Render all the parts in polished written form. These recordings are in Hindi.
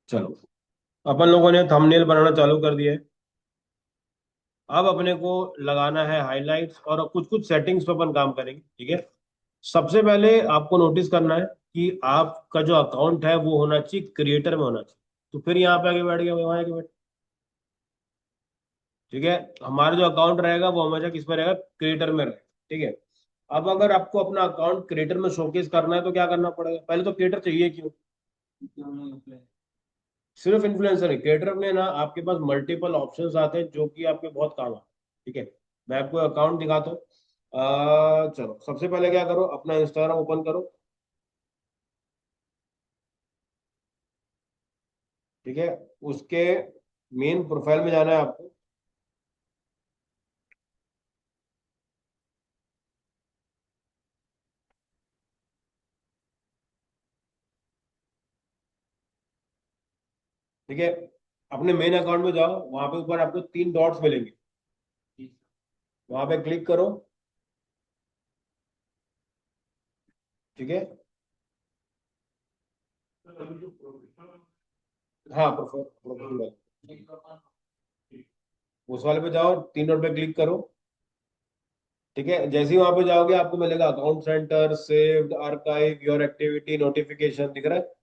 चलो, अपन लोगों ने थंबनेल बनाना चालू कर दिया है। अब अपने को लगाना है हाइलाइट्स और कुछ कुछ सेटिंग्स पे अपन काम करेंगे, ठीक है। सबसे पहले आपको नोटिस करना है कि आपका जो अकाउंट है वो होना चाहिए क्रिएटर में होना चाहिए। तो फिर यहाँ पे आगे बैठ गया, वहां आगे बैठ। ठीक है। हमारा जो अकाउंट रहेगा वो हमेशा किस में रहेगा, क्रिएटर में रहेगा। ठीक है। अब अगर आपको अपना अकाउंट क्रिएटर में शोकेस करना है तो क्या करना पड़ेगा, पहले तो क्रिएटर चाहिए क्यों। सिर्फ इन्फ्लुएंसर है क्रिएटर में ना, आपके पास मल्टीपल ऑप्शंस आते हैं जो कि आपके बहुत काम आते हैं। ठीक है। मैं आपको अकाउंट दिखाता हूँ। चलो, सबसे पहले क्या करो, अपना इंस्टाग्राम ओपन करो। ठीक है। उसके मेन प्रोफाइल में जाना है आपको। ठीक है। अपने मेन अकाउंट में जाओ, वहां पे ऊपर आपको तीन डॉट्स मिलेंगे। वहां पे क्लिक करो। ठीक है। हाँ, प्रोफाइल उस वाले पे जाओ, तीन डॉट पे क्लिक करो। ठीक है। जैसे ही वहां पे जाओगे आपको मिलेगा account centre, saved, archive, your activity, notification, दिख रहा है।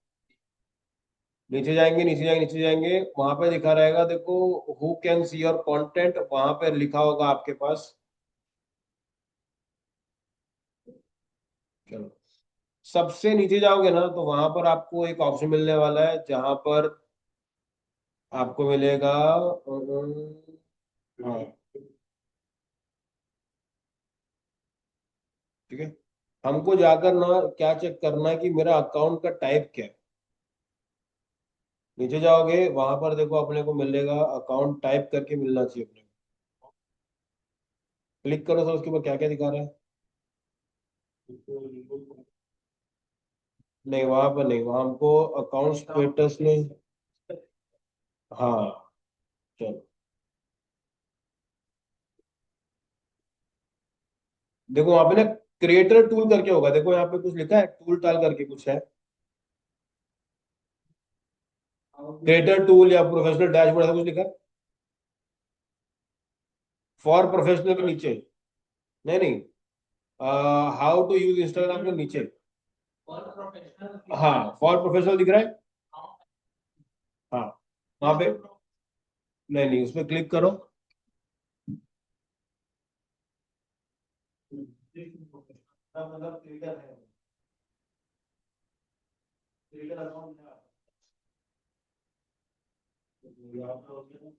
नीचे जाएंगे, नीचे जाएंगे, नीचे जाएंगे, वहां पे दिखा रहेगा देखो, who can see your content, वहां पे लिखा होगा आपके पास। चलो, सबसे नीचे जाओगे ना तो वहां पर आपको एक ऑप्शन मिलने वाला है जहां पर आपको मिलेगा हाँ, ठीक है। हमको जाकर ना क्या चेक करना है कि मेरा अकाउंट का टाइप क्या है। नीचे जाओगे, वहां पर देखो अपने को मिलेगा अकाउंट टाइप करके मिलना चाहिए अपने को। क्लिक करो सर, उसके ऊपर क्या क्या दिखा रहा है। नहीं, वहां पर नहीं, वहां हमको अकाउंट स्टेटस में। हाँ। चलो, देखो वहां पे ना क्रिएटर टूल करके होगा, देखो यहाँ पे कुछ लिखा है, टूल टाल करके कुछ है। क्रिएटर टूल या प्रोफेशनल डैशबोर्ड ऐसा कुछ लिखा है। फॉर प्रोफेशनल के नीचे। नहीं नहीं, हाउ टू यूज इंस्टाग्राम के नीचे। हाँ, फॉर प्रोफेशनल दिख रहा है। हाँ, वहां पे। नहीं नहीं, उसमें क्लिक करो। मतलब क्रिएटर है, क्रिएटर अकाउंट है। यहाँ पे हो गया ना।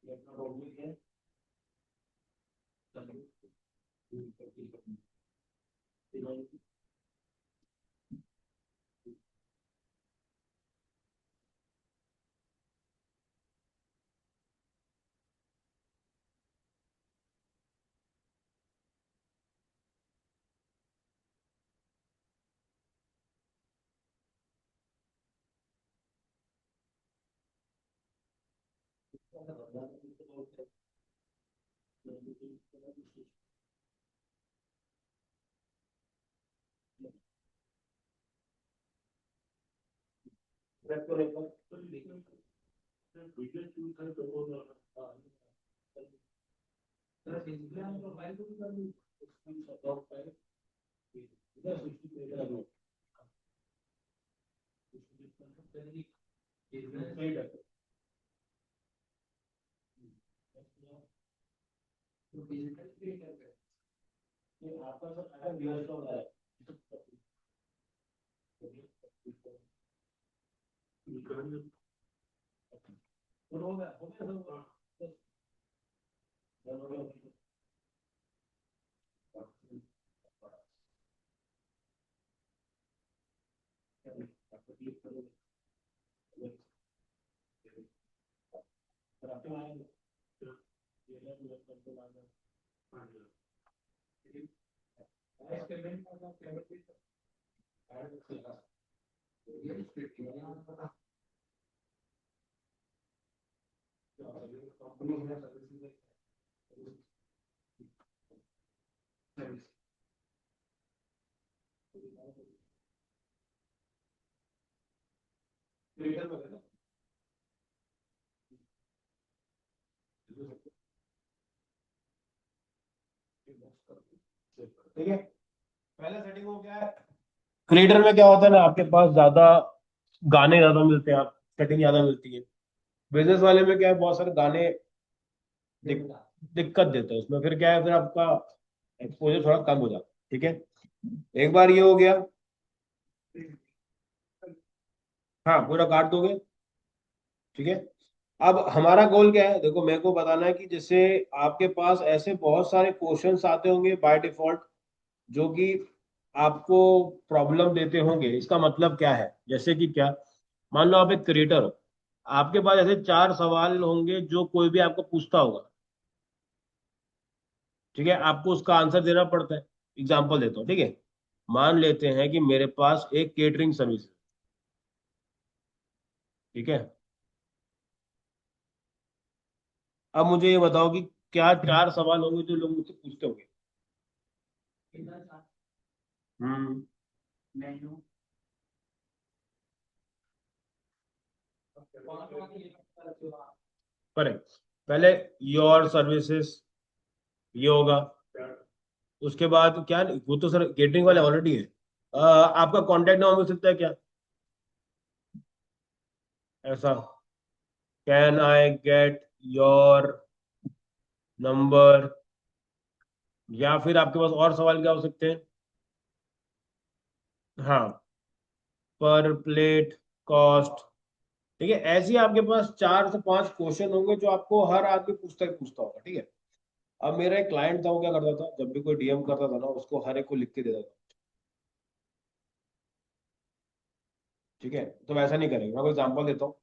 ये अपना पब्लिक है। क्रिएटर में गए ना, ठीक है। पहले सेटिंग हो क्या है, क्रिएटर में क्या होता है ना, आपके पास ज्यादा गाने ज्यादा मिलते हैं, आप सेटिंग ज्यादा मिलती है। बिजनेस वाले में क्या है, बहुत सारे गाने दिक, दिक्कत देते हैं उसमें, फिर क्या है, फिर आपका एक्सपोजर थोड़ा कम हो जाता है, ठीक है। एक बार ये हो गया, हाँ पूरा काट दोगे, ठीक है। अब हमारा गोल क्या है, देखो मेरे को बताना है कि जैसे आपके पास ऐसे बहुत सारे क्वेश्चंस आते होंगे बाय डिफॉल्ट, जो कि आपको प्रॉब्लम देते होंगे। इसका मतलब क्या है, जैसे कि क्या, मान लो आप एक क्रिएटर हो, आपके पास ऐसे चार सवाल होंगे जो कोई भी आपको पूछता होगा, ठीक है, आपको उसका आंसर देना पड़ता है। एग्जाम्पल देता हूँ, ठीक है। मान लेते हैं कि मेरे पास एक केटरिंग सर्विस है, ठीक है। अब मुझे ये बताओ कि क्या चार सवाल होंगे जो लोग मुझसे पूछते होंगे। हम्म। करेक्ट। पहले योर सर्विसेज, ये होगा। उसके बाद क्या, वो तो सर केटरिंग वाले ऑलरेडी है। आपका कांटेक्ट नंबर मिल सकता है क्या, ऐसा, can I get your number, या फिर आपके पास और सवाल क्या हो सकते हैं। हाँ, पर प्लेट कॉस्ट, ठीक है। ऐसे ही आपके पास चार से पांच क्वेश्चन होंगे जो आपको हर आदमी पूछता ही पूछता होगा, ठीक है। अब मेरा एक क्लाइंट था, वो क्या करता था, जब भी कोई डीएम करता था ना, उसको हर एक को लिख के देता था, ठीक है। तो वैसा नहीं करेंगे, मैं कोई एग्जांपल देता हूँ।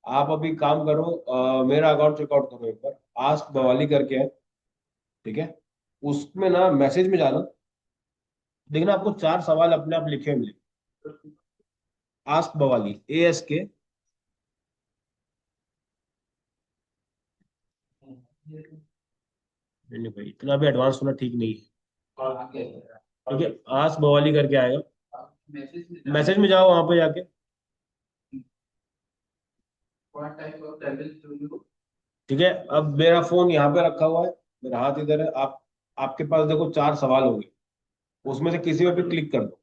आप अभी काम करो, मेरा अकाउंट चेकआउट करो एक बार, आस्क बवाली करके है, ठीक है। उसमें ना मैसेज में जाना, देखना आपको चार सवाल अपने आप लिखे मिले, आस्क बवाली, ASK। नहीं नहीं भाई, इतना भी एडवांस होना ठीक नहीं है, ठीक है। आस्क बवाली करके आएगा, मैसेज में जाओ वहां पे जाके, ठीक है। अब मेरा फोन यहाँ पे रखा हुआ है, मेरा हाथ इधर है, आप, आपके पास देखो चार सवाल होंगे, उसमें से किसी में भी क्लिक कर दो,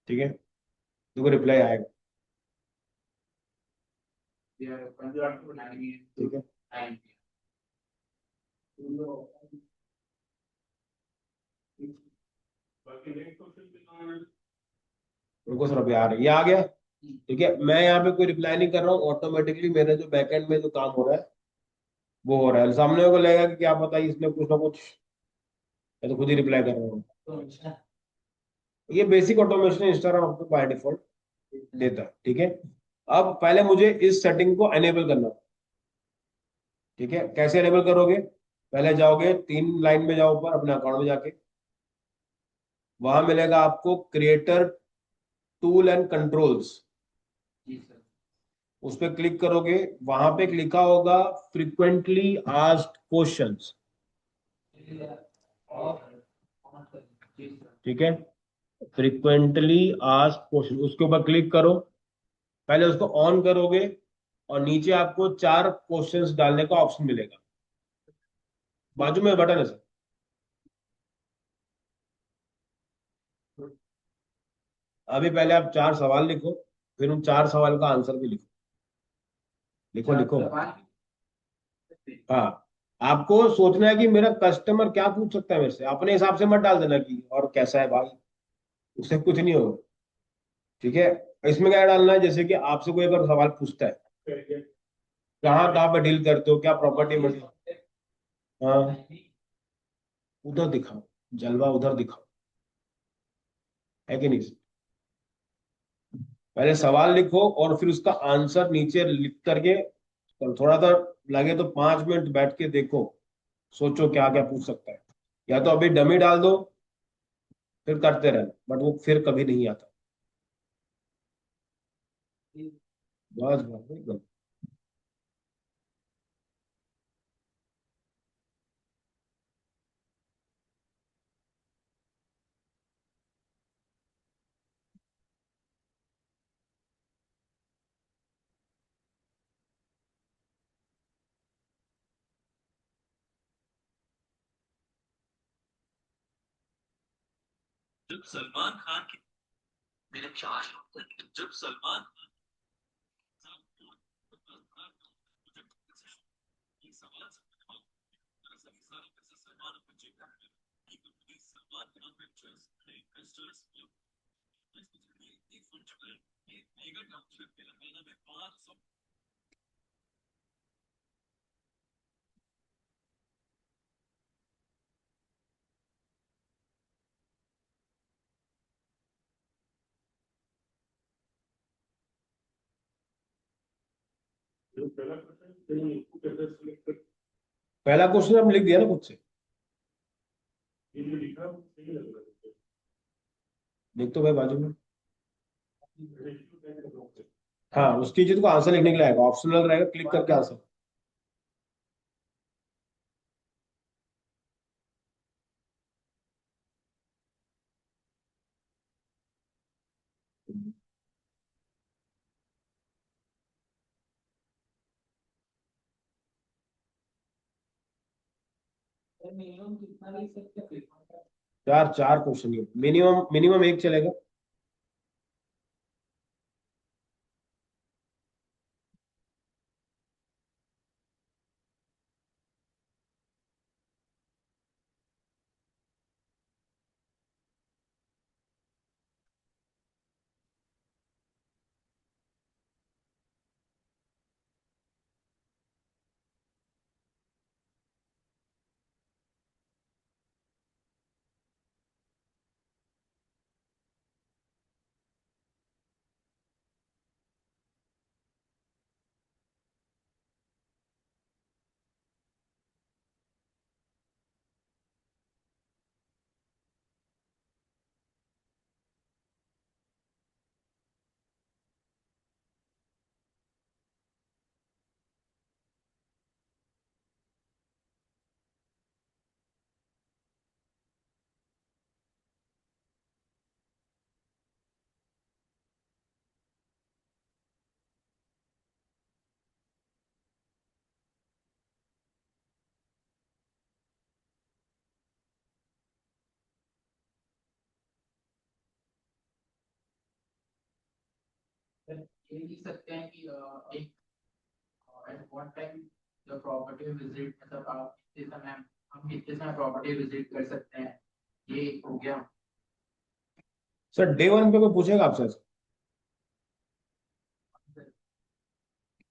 ठीक है। देखो रिप्लाई आएगा, ठीक है। रुको सर, अभी आ रही, ये आ गया, ठीक है। मैं यहाँ पे कोई रिप्लाई नहीं कर रहा हूँ, ऑटोमेटिकली मेरे जो बैकएंड में जो काम हो रहा है वो हो रहा है। सामने वाले को लगेगा कि क्या पता इसने कुछ ना कुछ, मैं तो खुद ही रिप्लाई कर रहा हूँ। ये बेसिक ऑटोमेशन इंस्टाग्राम आपको बाय डिफॉल्ट देता है, ठीक है। अब पहले मुझे इस सेटिंग को एनेबल करना होगा, ठीक है। कैसे एनेबल करोगे, पहले जाओगे तीन लाइन में, जाओ ऊपर अपने अकाउंट में जाके, वहां मिलेगा आपको क्रिएटर टूल एंड कंट्रोल्स, उस पर क्लिक करोगे, वहां पे लिखा होगा फ्रीक्वेंटली आस्क्ड क्वेश्चंस, ठीक है। फ्रीक्वेंटली आस्क्ड क्वेश्चन, उसके ऊपर क्लिक करो, पहले उसको ऑन करोगे, और नीचे आपको चार क्वेश्चंस डालने का ऑप्शन मिलेगा, बाजू में बटन है सर। अभी पहले आप चार सवाल लिखो, फिर उन चार सवाल का आंसर भी लिखो, लिखो लिखो। हाँ, आपको सोचना है कि मेरा कस्टमर क्या पूछ सकता है मेरे से, अपने हिसाब से मत डाल देना कि और कैसा है भाई, उससे कुछ नहीं होगा, ठीक है। इसमें क्या डालना है, जैसे कि आपसे कोई अगर सवाल पूछता है, कहाँ कहाँ पे डील करते हो, क्या प्रॉपर्टी में हाँ, उधर दिखाओ, जलवा उधर दिखाओ, है कि नहीं। पहले सवाल लिखो और फिर उसका आंसर नीचे लिख करके, और थोड़ा सा लगे तो 5 मिनट बैठ के देखो, सोचो क्या क्या पूछ सकता है। या तो अभी डमी डाल दो, फिर करते रहना, बट वो फिर कभी नहीं आता। बस बस एकदम। जब सलमान खान की मेरे चार जब सलमान पहला क्वेश्चन आपने लिख दिया ना खुद से। देख तो भाई बाजू में। हाँ, उसकी चीज को आंसर लिखने के लिए आएगा, ऑप्शनल रहेगा, क्लिक करके आंसर। चार चार क्वेश्चन, मिनिमम मिनिमम एक चलेगा। ये लिख सकते हैं कि एक at what time the property visit, मतलब आप कितने समय, हम कितने समय प्रॉपर्टी विजिट कर सकते हैं, ये हो गया। सर डे वन पे कोई पूछेगा आपसे ऐसा?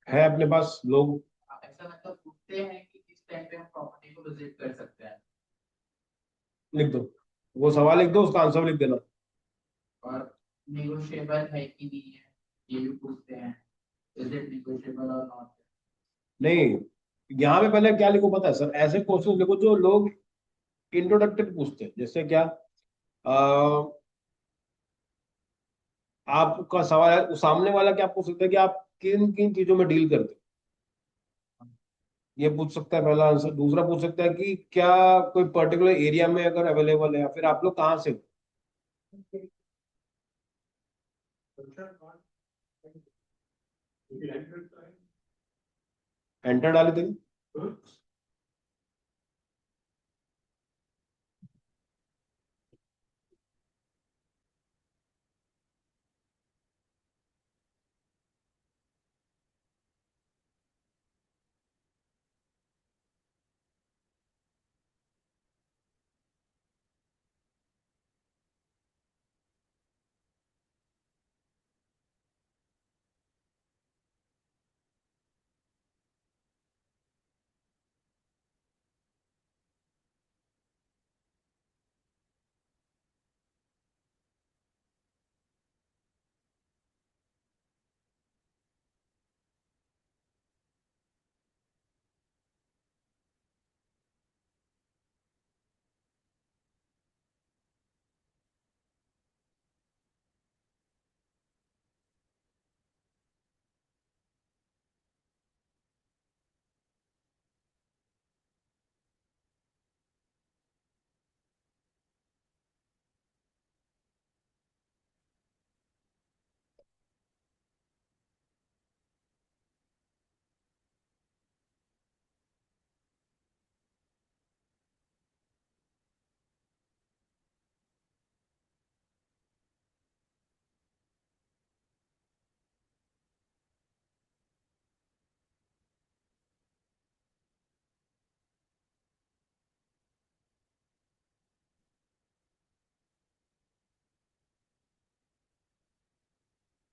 है अपने पास लोग? आप ऐसा मतलब पूछते हैं कि किस टाइम पे हम प्रॉपर्टी को विजिट कर सकते हैं, लिख दो, वो सवाल लिख दो, उसका आंसर भी लिख देना। और नेगोशिएबल है कि नहीं है, ये भी पूछते हैं, इज इट नेगोशिएबल और नॉट। नहीं, यहाँ पे पहले क्या लिखो पता है सर? ऐसे क्वेश्चन लिखो जो लोग इंट्रोडक्टरी पूछते हैं, जैसे क्या, आपका सवाल है, सामने वाला क्या पूछ सकता है कि आप किन किन चीजों में डील करते हैं, ये पूछ सकता है पहला आंसर। दूसरा पूछ सकता है कि क्या कोई पर्टिकुलर एरिया में अगर अवेलेबल है, या फिर आप लोग कहाँ से एंटर डाले थे।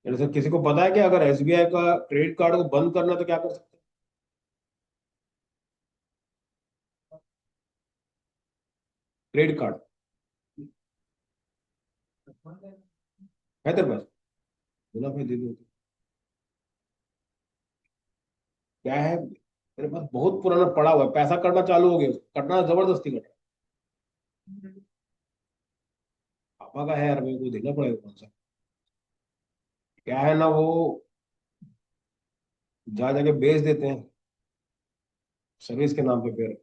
जैसे किसी को पता है कि अगर एसबीआई का क्रेडिट कार्ड को बंद करना तो क्या कर सकते हैं? क्रेडिट कार्ड है तेरे पास? बोला भाई दे दो। क्या है मेरे पास? बहुत पुराना पड़ा हुआ है, पैसा कटना चालू हो गया, कटना जबरदस्ती कट रहा है। पापा का है यार, मेरे को देखना पड़ेगा कौन सा। क्या है ना, वो जा जाके बेच देते हैं सर्विस के नाम पे, फिर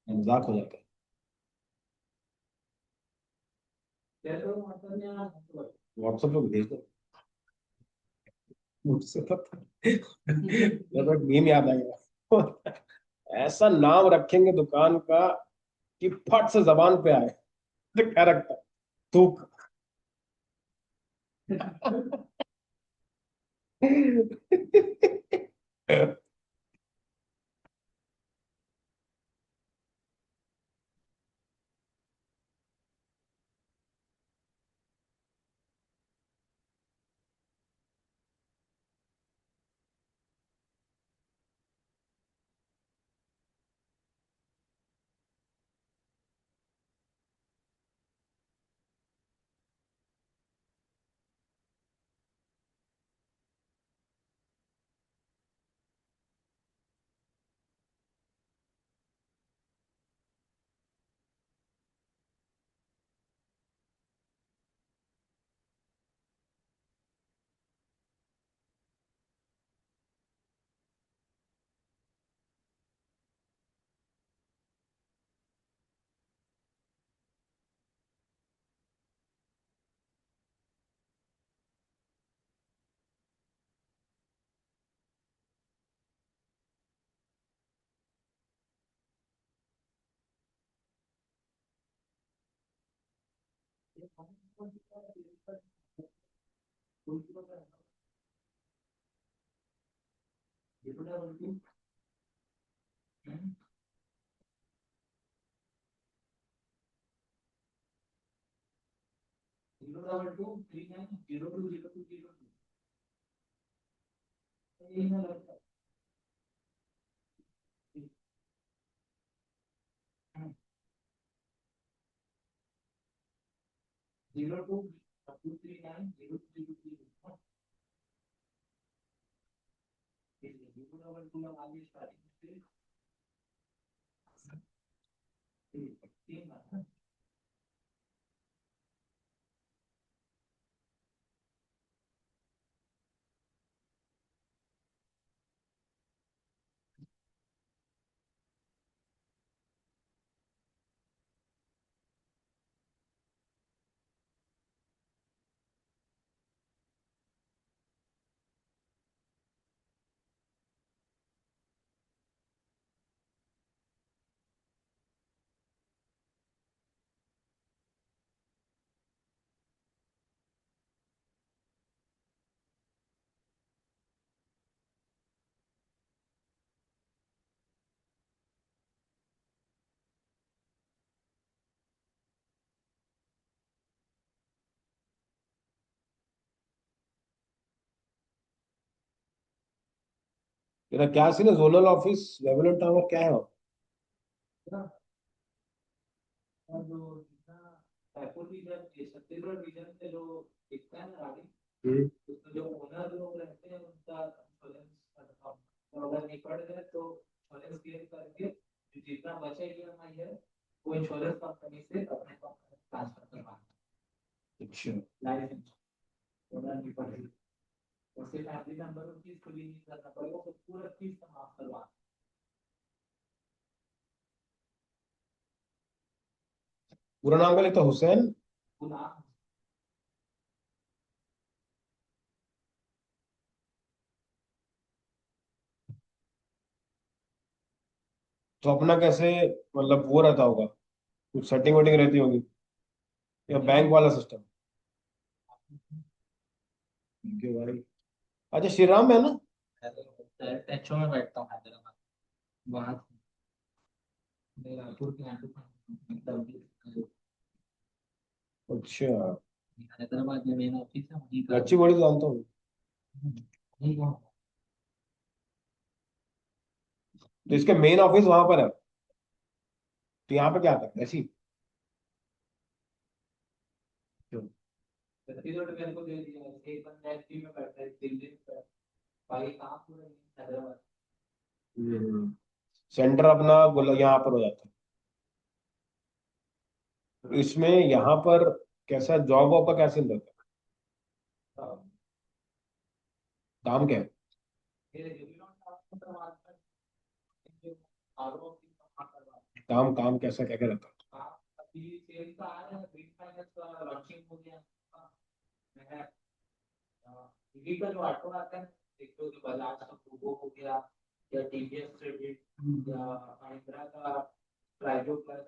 मजाक हो जाता है। व्हाट्सएप पे भेज दो, मुझसे पता मेरे को एक मीम याद आ गया। ऐसा नाम रखेंगे दुकान का कि फट से जबान पे आए। तो क्या रखता है? थूक। तेरा क्या सीन है? जोनल ऑफिस लेवल टावर क्या है? और जो जितना रायपुर रीजन ये छत्तीसगढ़ रीजन से जो दिखता है ना आगे, हम्म। उसमें जो ओनर लोग रहते हैं उनका इंश्योरेंस, और अगर निकल गए तो इंश्योरेंस क्लेम करके जो जितना बचा ईएमआई है वो इंश्योरेंस कंपनी से अपने कंपनी ट्रांसफर करवाना। अच्छा। लाइफ इंश्योरेंस ओनर निकल गई, उसके फैमिली मेंबर को चीज खुली नहीं करना पड़ेगा, तो पूरा चीज समाप्त करवाना। पूरा नाम क्या लिखता? हुसैन? गुलाम। तो अपना कैसे, मतलब वो रहता होगा, कुछ सेटिंग वेटिंग रहती होगी, या बैंक वाला सिस्टम? ठीक है भाई। अच्छा, श्री राम है ना? डायरेक्ट एचओ में बैठता हूँ हैदराबाद, वहाँ रायपुर के यहाँ पे मतलब अच्छा। हैदराबाद में मेन ऑफिस है वहीं का। अच्छी बड़ी तो जानता हूँ। वहीं का। तो इसके मेन ऑफिस वहां पर है, तो यहाँ पे क्या करते हैं ऐसी। छत्तीसगढ़ मेरे को दे दिया है, एक बंदा एचपी में बैठा है, दिल्ली में बैठा है, बाकी काम पूरा हैदराबाद। सेंटर अपना यहाँ पर हो जाता है। इसमें यहाँ पर कैसा जॉब वॉब का क्या सीन रहता है, काम क्या है। ये रेगुलर काम करवाता है, आरओ की काम करवाता काम काम कैसा क्या क्या रहता है। है। अभी सेल्स का आ रहा है, ग्रीन फाइनेंस का लॉन्चिंग हो गया। मैं ईवी का जो ऑटो आता है, देखो जो बजाज का टूगो हो गया, या टीवीएस क्रेडिट, या महिंद्रा का ट्राइजो प्लस,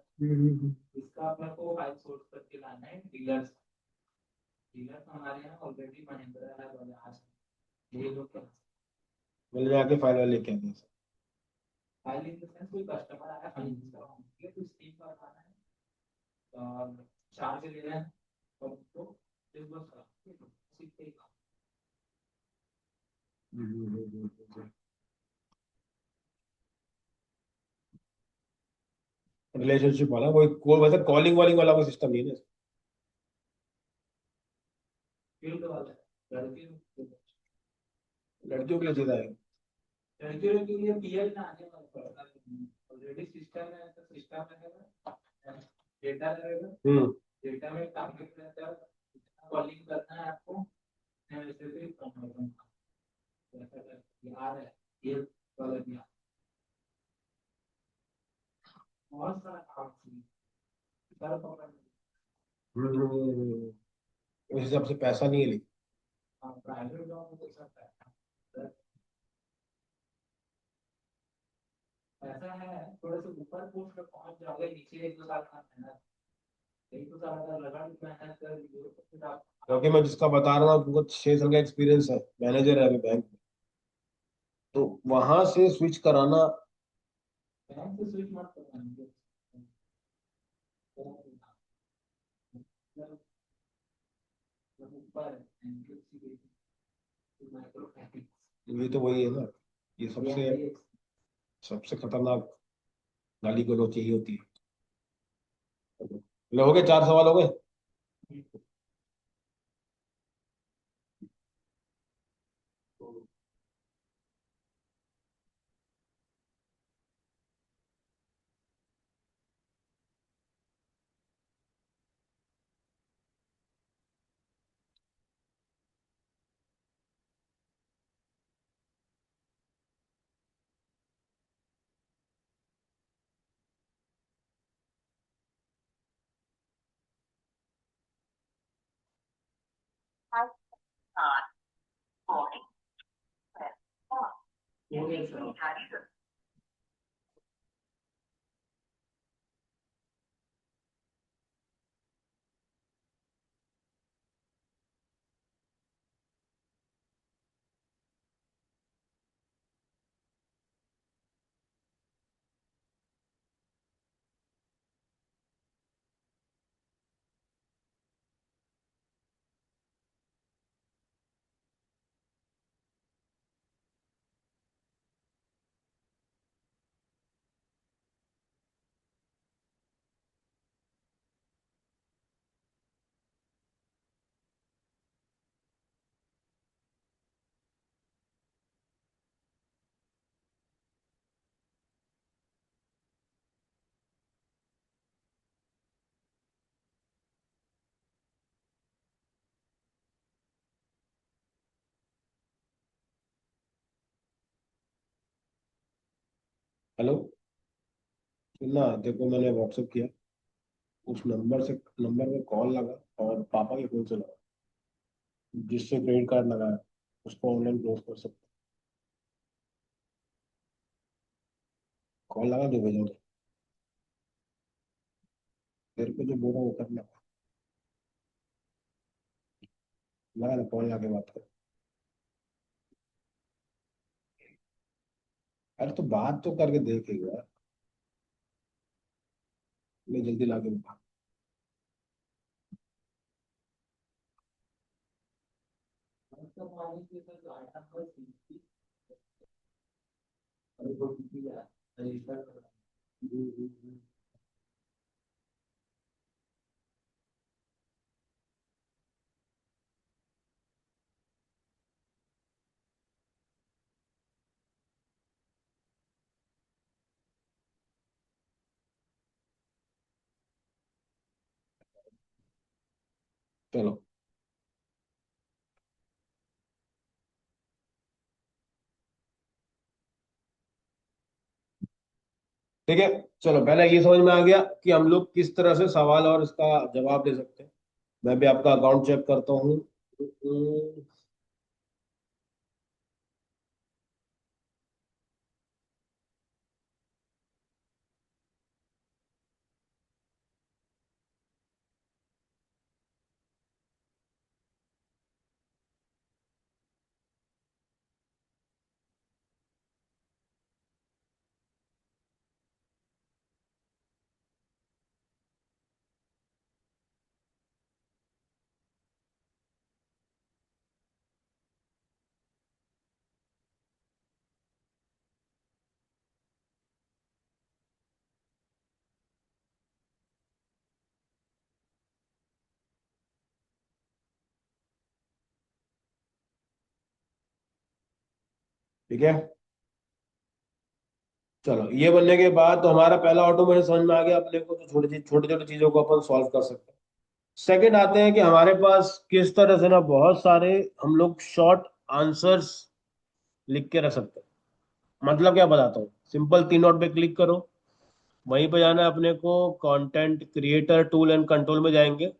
इसका अपने को फाइल सोर्स करके लाना है डीलर्स। डीलर्स हमारे यहाँ ऑलरेडी महिंद्रा है, बजाज है, ये लोग मिल जाके फाइनल लेके आते हैं। फाइल इन द सेंस कोई कस्टमर आया फाइनेंस करवाने तो स्कीम का बताना है और चार्ज ले रहे हैं और उसको डिसबर्स करा सीखते ही रिलेशनशिप वाला कोई कोई वैसे कॉलिंग वॉलिंग वाला कोई सिस्टम नहीं है ना। फील्ड वाला है लड़के। लड़कियों के लिए सीधा है। लड़कियों के लिए पीएल ना आने वाला पड़ता है, ऑलरेडी सिस्टम है तो सिस्टम रहेगा, डेटा रहेगा, डेटा में टारगेट रहता है, कॉलिंग करना है आपको, वैसे भी कम ऐसा करके आ रहा है ये वाला भी बहुत सारा काम सर पकड़। उस हिसाब से पैसा नहीं है लेकिन। प्राइवेट जॉब में पैसा है, ऐसा है थोड़े से ऊपर पोस्ट पे पहुंच जाओगे, नीचे एक दो साल का मेहनत, एक दो साल अगर लगा मेहनत कर लीजिए तो फिर आप क्योंकि मैं जिसका बता रहा हूँ उनको 6 साल का एक्सपीरियंस है, मैनेजर है अभी बैंक में, तो वहां से स्विच कराना। बैंक से स्विच मत करना। ऊपर माइक्रो फाइनेंस, ये तो वही है ना, ये सबसे सबसे खतरनाक गाली गलौज यही होती है। हो गए 4 सवाल हो गए। हेलो, सुनना, देखो मैंने व्हाट्सएप किया, उस नंबर पे कॉल लगा और पापा के फोन से लगा, जिससे क्रेडिट कार्ड लगाया उसको ऑनलाइन क्लोज कर सकते। कॉल लगा, जो भेजा उधर। तेरे को जो बोला वो करना। लगा ना, कॉल लगा के बात कर। अरे तो बात तो करके देखेगा। मैं जल्दी ला के बता। कंपनी के साथ 8 नंबर सीसी और वो किसी रजिस्टर करना। चलो ठीक है। चलो पहले ये समझ में आ गया कि हम लोग किस तरह से सवाल और इसका जवाब दे सकते हैं। मैं भी आपका अकाउंट चेक करता हूँ। ठीक है। चलो ये बनने के बाद तो हमारा पहला ऑटोमेशन समझ में आ गया अपने को, तो छोटी छोटी छोटी चीजों को अपन सॉल्व कर सकते हैं। सेकंड आते हैं कि हमारे पास किस तरह से ना बहुत सारे हम लोग शॉर्ट आंसर्स लिख के रख सकते हैं। मतलब क्या बताता हूँ, सिंपल तीन डॉट पे क्लिक करो, वहीं पे जाना है अपने को, content creator tool and control में जाएंगे।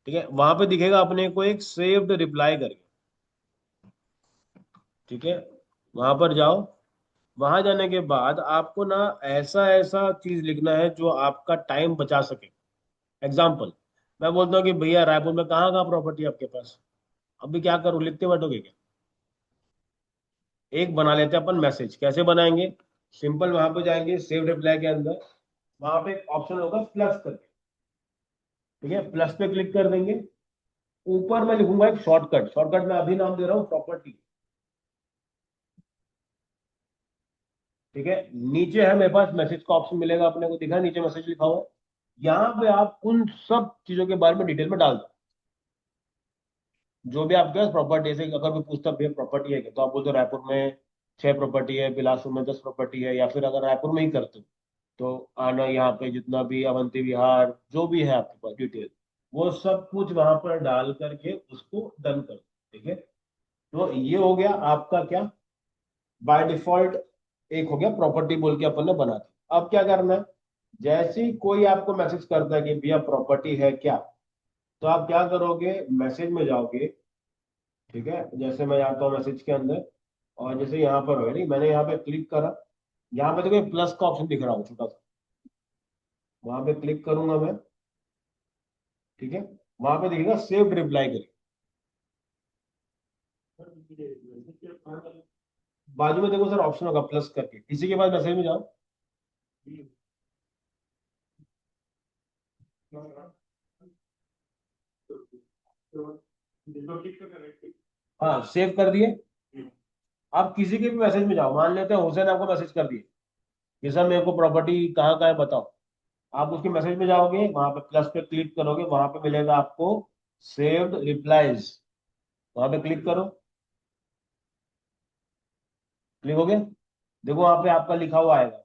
ठीक है, वहां पे दिखेगा अपने को एक सेव्ड रिप्लाई करके। ठीक है, वहां पर जाओ। वहां जाने के बाद आपको ना ऐसा ऐसा चीज लिखना है जो आपका टाइम बचा सके। एग्जाम्पल, मैं बोलता हूँ कि भैया रायपुर में कहाँ कहाँ प्रॉपर्टी है आपके पास। अभी क्या करूँ, लिखते बैठोगे क्या? एक बना लेते हैं अपन मैसेज। कैसे बनाएंगे? सिंपल, वहां पे जाएंगे सेव रिप्लाई के अंदर, वहां पे एक ऑप्शन होगा प्लस करके। ठीक है, प्लस पे क्लिक कर देंगे। ऊपर मैं लिखूंगा एक शॉर्टकट, शॉर्टकट में अभी नाम दे रहा हूँ प्रॉपर्टी। ठीक है, नीचे है मेरे पास मैसेज का ऑप्शन मिलेगा, अपने को दिखा नीचे मैसेज लिखा हुआ है। यहाँ पे आप उन सब चीजों के बारे में डिटेल में डाल दो, जो भी आपके पास प्रॉपर्टी। जैसे अगर कोई पूछता भैया प्रॉपर्टी है क्या, तो आप बोलते हो रायपुर में 6 प्रॉपर्टी है, बिलासपुर में 10 प्रॉपर्टी है, या फिर अगर रायपुर में ही करते हो तो आना यहाँ पे जितना भी अवंती विहार जो भी है आपके पास डिटेल, वो सब कुछ वहां पर डाल करके उसको डन कर दो। ठीक है, तो ये हो गया आपका क्या, बाय डिफॉल्ट एक हो गया प्रॉपर्टी बोल के अपन ने बना दी। अब क्या करना है, जैसे ही कोई आपको मैसेज करता है कि भैया प्रॉपर्टी है क्या, तो आप क्या करोगे, मैसेज में जाओगे। ठीक है, जैसे मैं आता हूँ मैसेज के अंदर, और जैसे यहाँ पर हो नहीं, मैंने यहाँ पे क्लिक करा, यहाँ पे देखो प्लस का ऑप्शन दिख रहा हो छोटा सा, वहां पे क्लिक करूंगा मैं। ठीक है, वहां पे दिखेगा सेव्ड रिप्लाई करके। बाजू में देखो सर ऑप्शन होगा प्लस करके, इसी के बाद मैसेज में जाओ। हाँ, सेव कर दिए। आप किसी के भी मैसेज में जाओ, मान लेते हैं हुसैन आपको मैसेज कर दिए कि सर मेरे को प्रॉपर्टी कहाँ का है बताओ। आप उसके मैसेज में जाओगे, वहां पे प्लस पे क्लिक करोगे, वहां पे मिलेगा आपको सेव्ड रिप्लाईज, वहां पे क्लिक करो। क्लिक हो गया, देखो वहां पे आपका लिखा हुआ आएगा।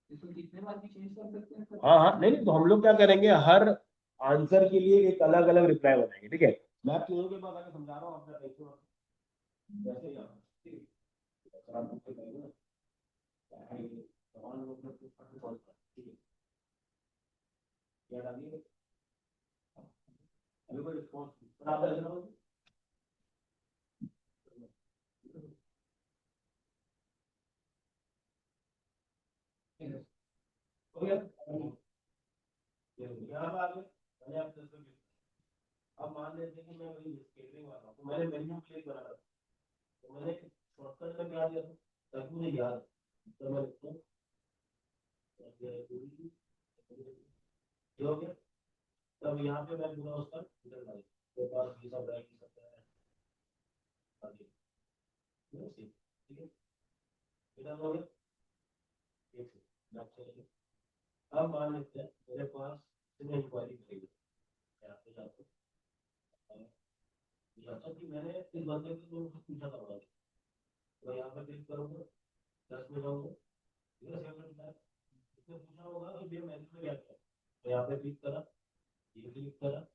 इसको कितने बार भी चेंज कर सकते हैं सर? हाँ हाँ, नहीं नहीं, तो हम लोग क्या करेंगे, हर आंसर के लिए एक अलग अलग रिप्लाई बनाएंगे। ठीक है, मैं आप तीनों के बाद आगे समझा रहा हूँ, अपना देखो जैसे ही आप- ठीक है, सर, आप मुझसे कहेंगे ना, क्या है ये, सवाल लोग में कुछ फर्क पड़ता है। ठीक है, क्या डालिए, अभी कोई रिस्पॉन्स आप ऐसे ना हो गया। यहाँ पे आ गए, मैंने आप 10 रुपये, अब मान लेते हैं कि मैं वही केटरिंग वाला हूँ, तो मैंने मेन्यू क्लिक बना था, तो मैंने शॉर्टकट में क्या दिया था ताकि मुझे याद हो। तो मैं लिखता हूँ, ये हो गया। तब यहाँ पे मैं पूरा उसका रिजल्ट डाल तो पास ये सब है ये सब है आगे ठीक है इधर हो गया एक से अब चलिए अब मान लेते हैं मेरे पास इतने इंक्वायरी करेगी यहाँ पे जाते हैं जैसा कि मैंने इस बंदे को पूछा था वाला तो यहाँ पे क्लिक करूँगा 10 में जाऊँगा ठीक है 7 इसने पूछा होगा कि भैया मैंने क्या किया तो यहाँ पे क्लिक करा ये क्लिक करा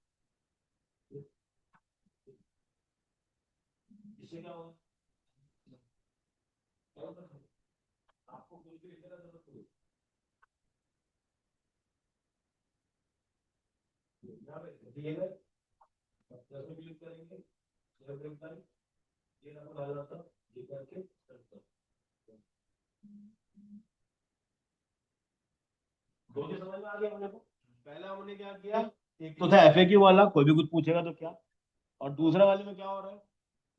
इससे क्या होगा आपको कुछ भी लिखने का जरूरत नहीं यहाँ पे दिए गए 10 में क्लिक करेंगे सेव क्लिक करें ये नंबर डालना था ये करके सेव कर दो चीज समझ में आ गया अपने को पहला हमने क्या किया एक तो था एफएक्यू वाला कोई भी कुछ पूछेगा तो क्या और दूसरा वाले में क्या हो रहा है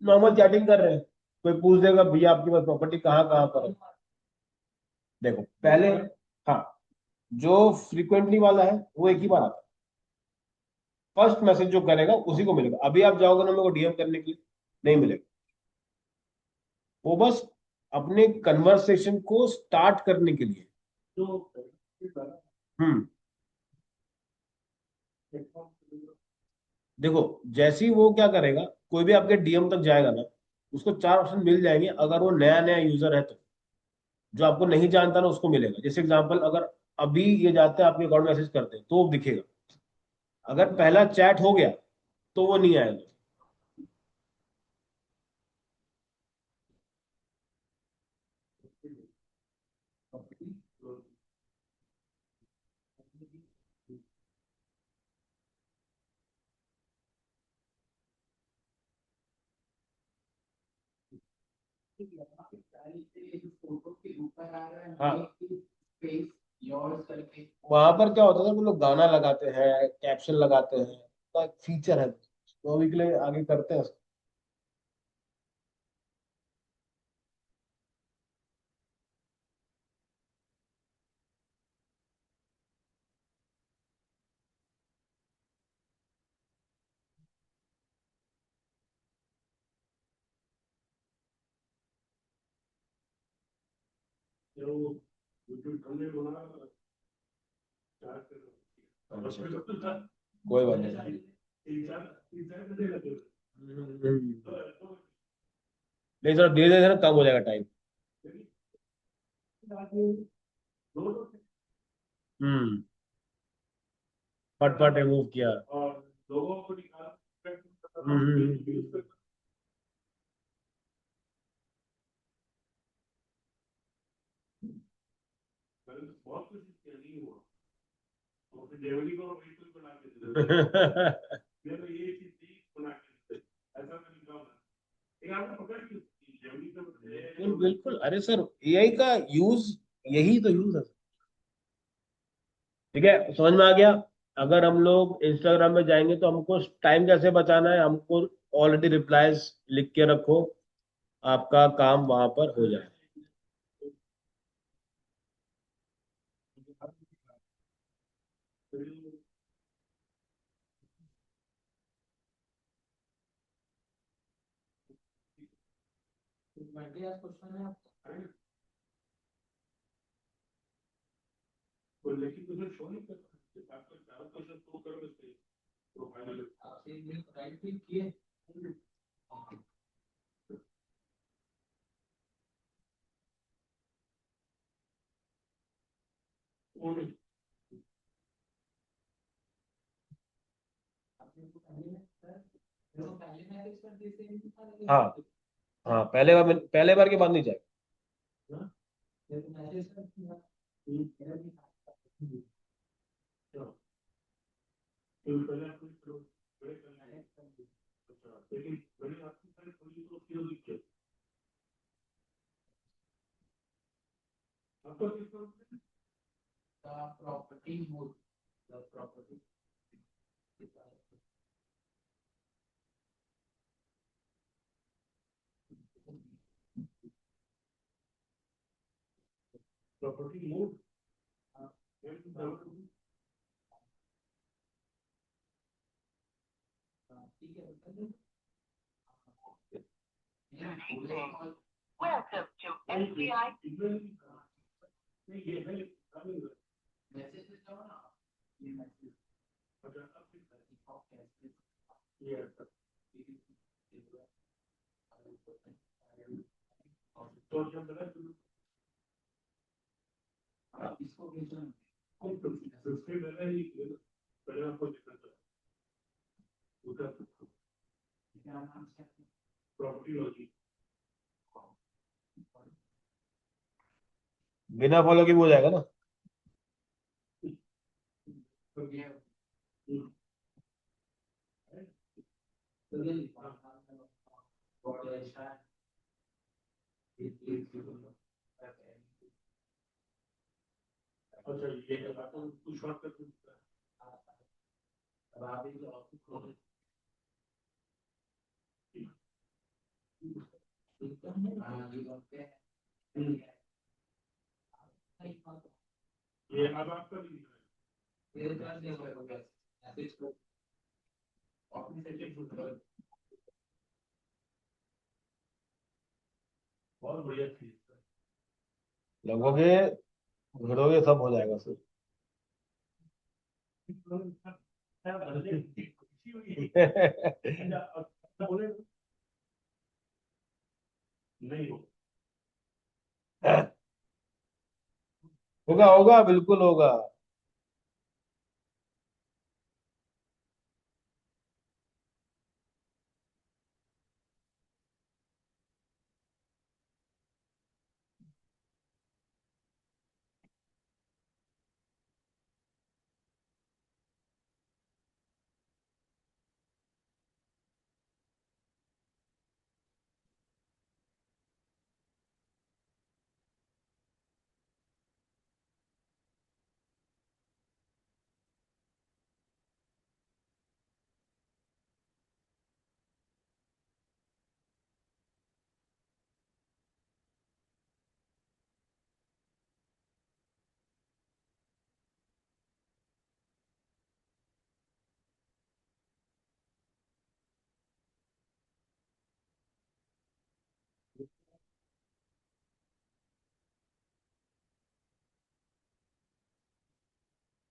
नॉर्मल चैटिंग कर रहे हैं कोई पूछ देगा भैया आपके पास प्रॉपर्टी कहाँ कहाँ पर है देखो पहले हाँ जो फ्रीक्वेंटली वाला है वो एक ही बार आता है फर्स्ट मैसेज जो करेगा उसी को मिलेगा अभी आप जाओगे ना मेरे को डीएम करने के लिए नहीं मिलेगा वो बस अपने कन्वर्सेशन को स्टार्ट करने के लिए हम्म देखो जैसे ही वो क्या करेगा कोई भी आपके डीएम तक जाएगा ना उसको 4 ऑप्शन मिल जाएंगे अगर वो नया नया यूजर है तो जो आपको नहीं जानता ना उसको मिलेगा जैसे एग्जांपल अगर अभी ये जाते हैं आपके अकाउंट मैसेज करते हैं तो वो दिखेगा अगर पहला चैट हो गया तो वो नहीं आएगा फोटो के ऊपर आ रहा है हाँ फेस योर्स करके वहां पर क्या होता था वो लोग गाना लगाते हैं कैप्शन लगाते हैं तो एक फीचर है तो अभी के लिए आगे करते हैं अच्छा, कोई बात नहीं नहीं सर धीरे धीरे कम हो जाएगा टाइम हम्म फटफट रिमूव किया बिल्कुल बिल्कुल अरे सर एआई का यूज यही तो यूज है ठीक है समझ में आ गया अगर हम लोग इंस्टाग्राम में जाएंगे तो हमको टाइम कैसे बचाना है हमको ऑलरेडी रिप्लाईज लिख के रखो आपका काम वहां पर हो जाए बढ़िया क्वेश्चन है आपसे राइट क्लिक किए आपने तो पहले मैसेज कर देते हाँ हाँ पहले बार के बाद नहीं जाएगा मैसेज कर दिया प्रॉपर्टी मोड प्रॉपर्टी ठीक है Welcome to SBI. मैसेज में जाओ ना ये मैसेज इसको भेजना क्या नाम से बिना फॉलो के भी हो जाएगा ना। अच्छा ये है तो शॉर्टकट ये अब आपका भी दिख रहा है बहुत बढ़िया चीज लगोगे घिरोगे सब हो जाएगा सर। बोले नहीं हो होगा होगा बिल्कुल होगा।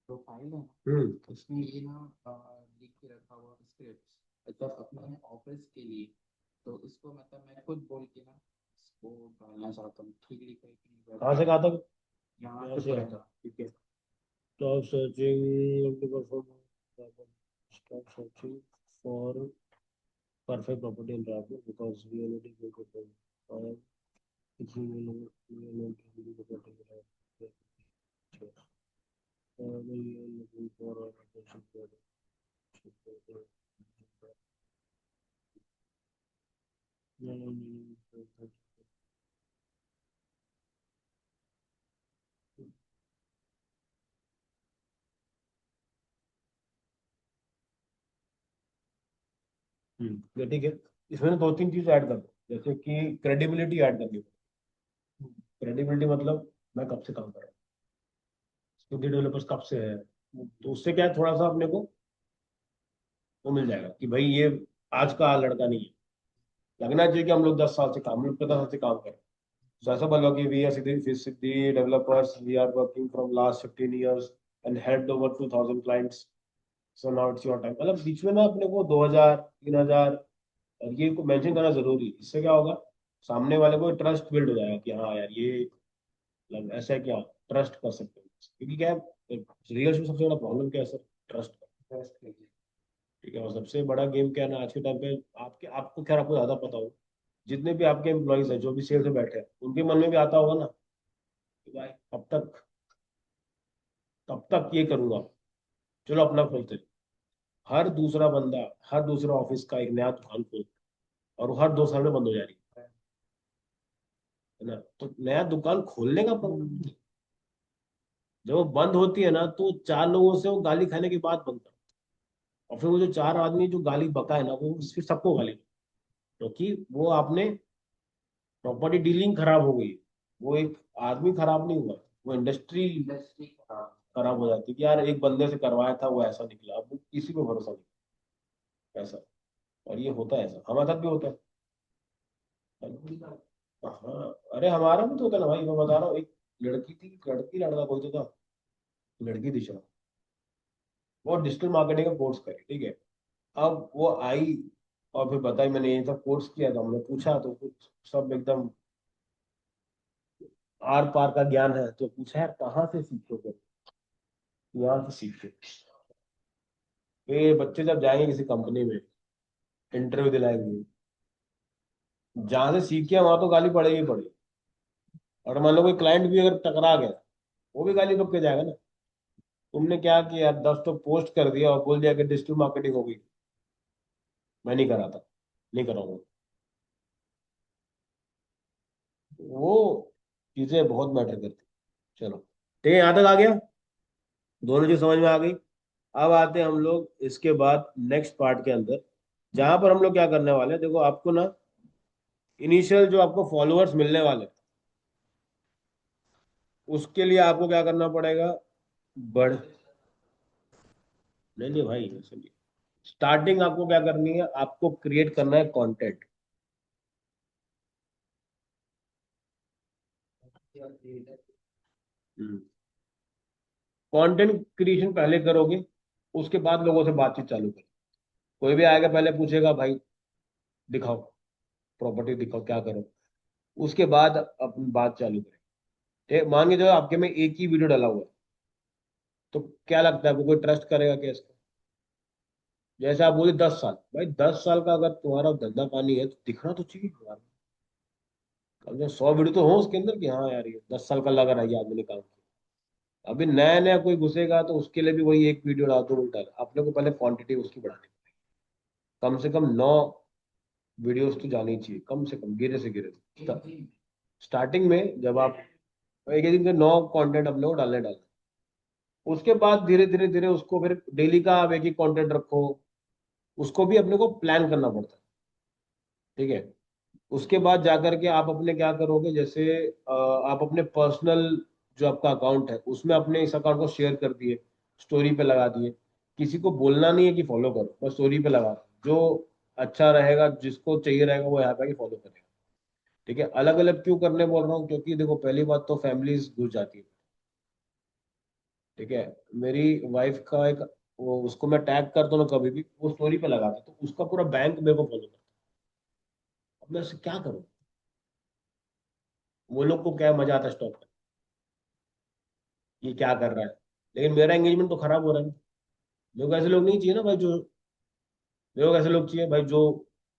प्रोफाइल है हम्म। उसमें ये ना लिख के रखा हुआ स्क्रिप्ट मतलब अपने ऑफिस के लिए तो इसको मतलब मैं खुद बोल के ना इसको डालना चाहता हूँ ठीक लिखा है कि नहीं कहाँ से कहाँ तक? यहाँ यहाँ से से यहाँ तक, ठीक है। Stop searching stop searching for perfect property in Raipur because we already go to the if you will not do the particular we are looking for a location for ये ठीक है। इसमें ना दो तीन चीज ऐड कर दो, जैसे कि क्रेडिबिलिटी ऐड करनी है। क्रेडिबिलिटी मतलब मैं कब से काम कर रहा हूँ, स्टूडियो डेवलपर्स कब से है, तो उससे क्या है थोड़ा सा अपने को वो मिल जाएगा कि भाई ये आज का लड़का नहीं है। लगना चाहिए कि हम लोग 10 साल से काम, हम लोग 15 साल से काम कर रहे हैं। So ऐसा बोलो कि we are Siddhi developers, we are working from last 15 years and helped over 2000 clients, so now it's your time. मतलब बीच में ना अपने को 2000 3000 और ये को मेंशन करना जरूरी है। इससे क्या होगा, सामने वाले को ट्रस्ट बिल्ड हो जाएगा कि हाँ यार ये मतलब ऐसा है, क्या ट्रस्ट कर सकते हैं। क्योंकि क्या है रियल में सबसे बड़ा प्रॉब्लम क्या है सर, ट्रस्ट का। ठीक है, और सबसे बड़ा गेम क्या है ना आज के टाइम पे, आपके आपको खैर आपको ज्यादा पता होगा, जितने भी आपके एम्प्लॉयज हैं जो भी सेल्स में बैठे हैं उनके मन में भी आता होगा ना कि भाई कब तक ये करूंगा, चलो अपना खोलते हैं। हर दूसरा बंदा, हर दूसरा ऑफिस का एक नया दुकान खोल, और वो हर 2 साल में बंद हो जा रही है ना। तो नया दुकान खोलने का प्रॉब्लम नहीं है। जब वो बंद होती है ना तो 4 लोगों से वो गाली खाने के बाद बनता है, और फिर वो जो 4 आदमी जो गाली बका है ना वो फिर सबको गाली, क्योंकि वो आपने प्रॉपर्टी डीलिंग खराब हो गई। वो एक आदमी खराब नहीं हुआ, वो इंडस्ट्री इंडस्ट्री खराब हो जाती है कि यार एक बंदे से करवाया था वो ऐसा निकला, अब वो किसी पे भरोसा नहीं ऐसा। और ये होता है ऐसा, हमारे साथ भी होता है। हाँ, अरे हमारा भी तो होता है ना भाई, मैं बता रहा हूँ, एक लड़की थी, लड़की लड़का कोई तो था, लड़की थी शायद, वो डिजिटल मार्केटिंग का कोर्स करी, ठीक है। अब वो आई और फिर बताई, मैंने ये सब कोर्स किया था, हमने पूछा तो कुछ सब एकदम आर पार का ज्ञान है, तो पूछा यार कहाँ से सीखोगे, यहाँ से सीखते। ये बच्चे जब जाएंगे किसी कंपनी में इंटरव्यू दिलाएंगे, जहां से सीख के वहां तो गाली पड़ेगी पड़ेगी। और मान लो कोई क्लाइंट भी अगर टकरा गया, वो भी गाली बक के जाएगा ना। तुमने क्या किया यार, 10 तो पोस्ट कर दिया और बोल दिया कि डिजिटल मार्केटिंग होगी, मैं नहीं कराता, नहीं कराऊंगा। वो चीजें बहुत मैटर करती। चलो, ठीक है, यहाँ तक आ गया, दोनों चीज समझ में आ गई। अब आते हैं हम लोग इसके बाद नेक्स्ट पार्ट के अंदर, जहां पर हम लोग क्या करने वाले हैं। देखो आपको ना, इनिशियल जो आपको फॉलोअर्स मिलने वाले हैं, उसके लिए आपको क्या करना पड़ेगा, बढ़, नहीं नहीं भाई ऐसे नहीं। स्टार्टिंग आपको क्या करनी है, आपको क्रिएट करना है कंटेंट। कंटेंट क्रिएशन पहले करोगे, उसके बाद लोगों से बातचीत चालू करो। कोई भी आएगा पहले पूछेगा भाई दिखाओ, प्रॉपर्टी दिखाओ, क्या करो, उसके बाद अपनी बात चालू करें। ठीक, मान के जो आपके में एक ही वीडियो डाला हुआ है, तो क्या लगता है आपको कोई ट्रस्ट करेगा क्या इसको? जैसे आप बोले 10 साल, भाई 10 साल का अगर तुम्हारा धंधा पानी है तो दिखना तो चाहिए यार। कम से कम 100 वीडियो तो हो उसके अंदर कि हाँ यार ये 10 साल का लगा रहा है, ये आदमी ने काम किया। अभी नया नया कोई घुसेगा तो उसके लिए भी वही एक वीडियो डाल दो उल्टा, अपने को पहले क्वांटिटी उसकी बढ़ानी, कम से कम 9 वीडियोस तो जानी चाहिए, कम से कम गिरे से गिरे। स्टार्टिंग में जब आप एक एक दिन के 9 कंटेंट अपने को डालने डालना, उसके बाद धीरे धीरे धीरे उसको फिर डेली का आप एक ही कंटेंट रखो, उसको भी अपने को प्लान करना पड़ता है। ठीक है, उसके बाद जाकर के आप अपने क्या करोगे, जैसे आप अपने पर्सनल जो आपका अकाउंट है उसमें अपने इस अकाउंट को शेयर कर दिए, स्टोरी पे लगा दिए। किसी को बोलना नहीं है कि फॉलो करो, बस स्टोरी पे लगा दो। जो अच्छा रहेगा, जिसको चाहिए रहेगा, वो यहाँ पे फॉलो करेगा। ठीक है, अलग अलग क्यों करने बोल रहा हूँ, क्योंकि देखो पहली बात तो फैमिलीज घुस जाती है। ठीक है, मेरी वाइफ का एक, वो उसको मैं टैग करता हूँ ना कभी भी, वो स्टोरी पे लगाता है, तो उसका पूरा बैंक मेरे को फॉलो करता है। अब मैं उससे क्या करूँ? वो लोग को क्या मजा आता है स्टॉक, ये क्या कर रहा है, लेकिन मेरा एंगेजमेंट तो खराब हो रहा है। मेरे को ऐसे लोग नहीं चाहिए ना भाई, जो मेरे को ऐसे लोग चाहिए भाई जो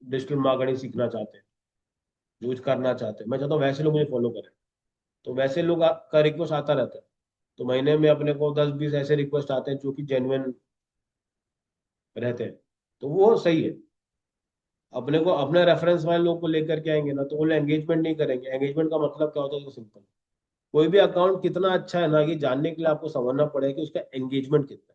डिजिटल मार्केटिंग सीखना चाहते हैं, जो कुछ करना चाहते हैं। मैं चाहता हूँ वैसे लोग मुझे फॉलो करें। तो वैसे लोग का रिक्वेस्ट आता रहता है। तो महीने में अपने को 10-20 ऐसे रिक्वेस्ट आते हैं जो कि जेन्युइन रहते हैं, तो वो सही है। अपने को अपने रेफरेंस वाले लोग को लेकर के आएंगे ना, तो वो लोग एंगेजमेंट नहीं करेंगे। एंगेजमेंट का मतलब क्या होता है, सिंपल, कोई भी अकाउंट कितना अच्छा है ना, ये जानने के लिए आपको समझना पड़ेगा कि उसका एंगेजमेंट कितना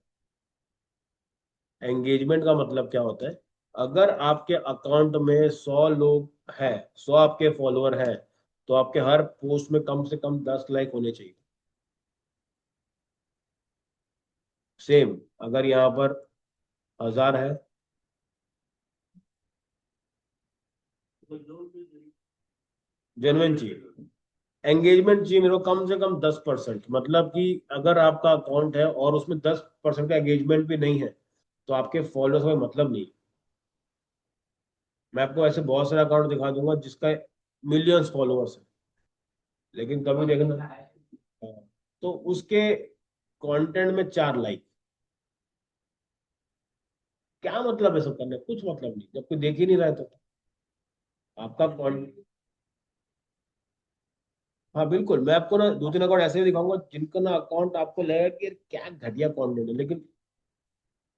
है। एंगेजमेंट का मतलब क्या होता है, अगर आपके अकाउंट में 100 लोग हैं, 100 आपके फॉलोअर हैं, तो आपके हर पोस्ट में कम से कम 10 लाइक होने चाहिए। सेम, अगर यहाँ पर 1000 है, जेन्युइन चाहिए। एंगेजमेंट चाहिए मेरे को कम से कम 10%, मतलब कि अगर आपका अकाउंट है और उसमें 10% का एंगेजमेंट भी नहीं है, तो आपके फॉलोअर्स में मतलब नहीं। मैं आपको ऐसे बहुत सारे अकाउंट दिखा दूंगा जिसका मिलियंस फॉलोअर्स है, लेकिन कभी देखना, हाँ, तो उसके कंटेंट में 4 लाइक, क्या मतलब है सब करने, कुछ मतलब नहीं जब कोई देख ही नहीं रहा है तो। आपका कंटेंट, हाँ बिल्कुल, मैं आपको ना 2-3 अकाउंट ऐसे भी दिखाऊंगा जिनका ना अकाउंट आपको लगेगा कि यार क्या घटिया कंटेंट है, लेकिन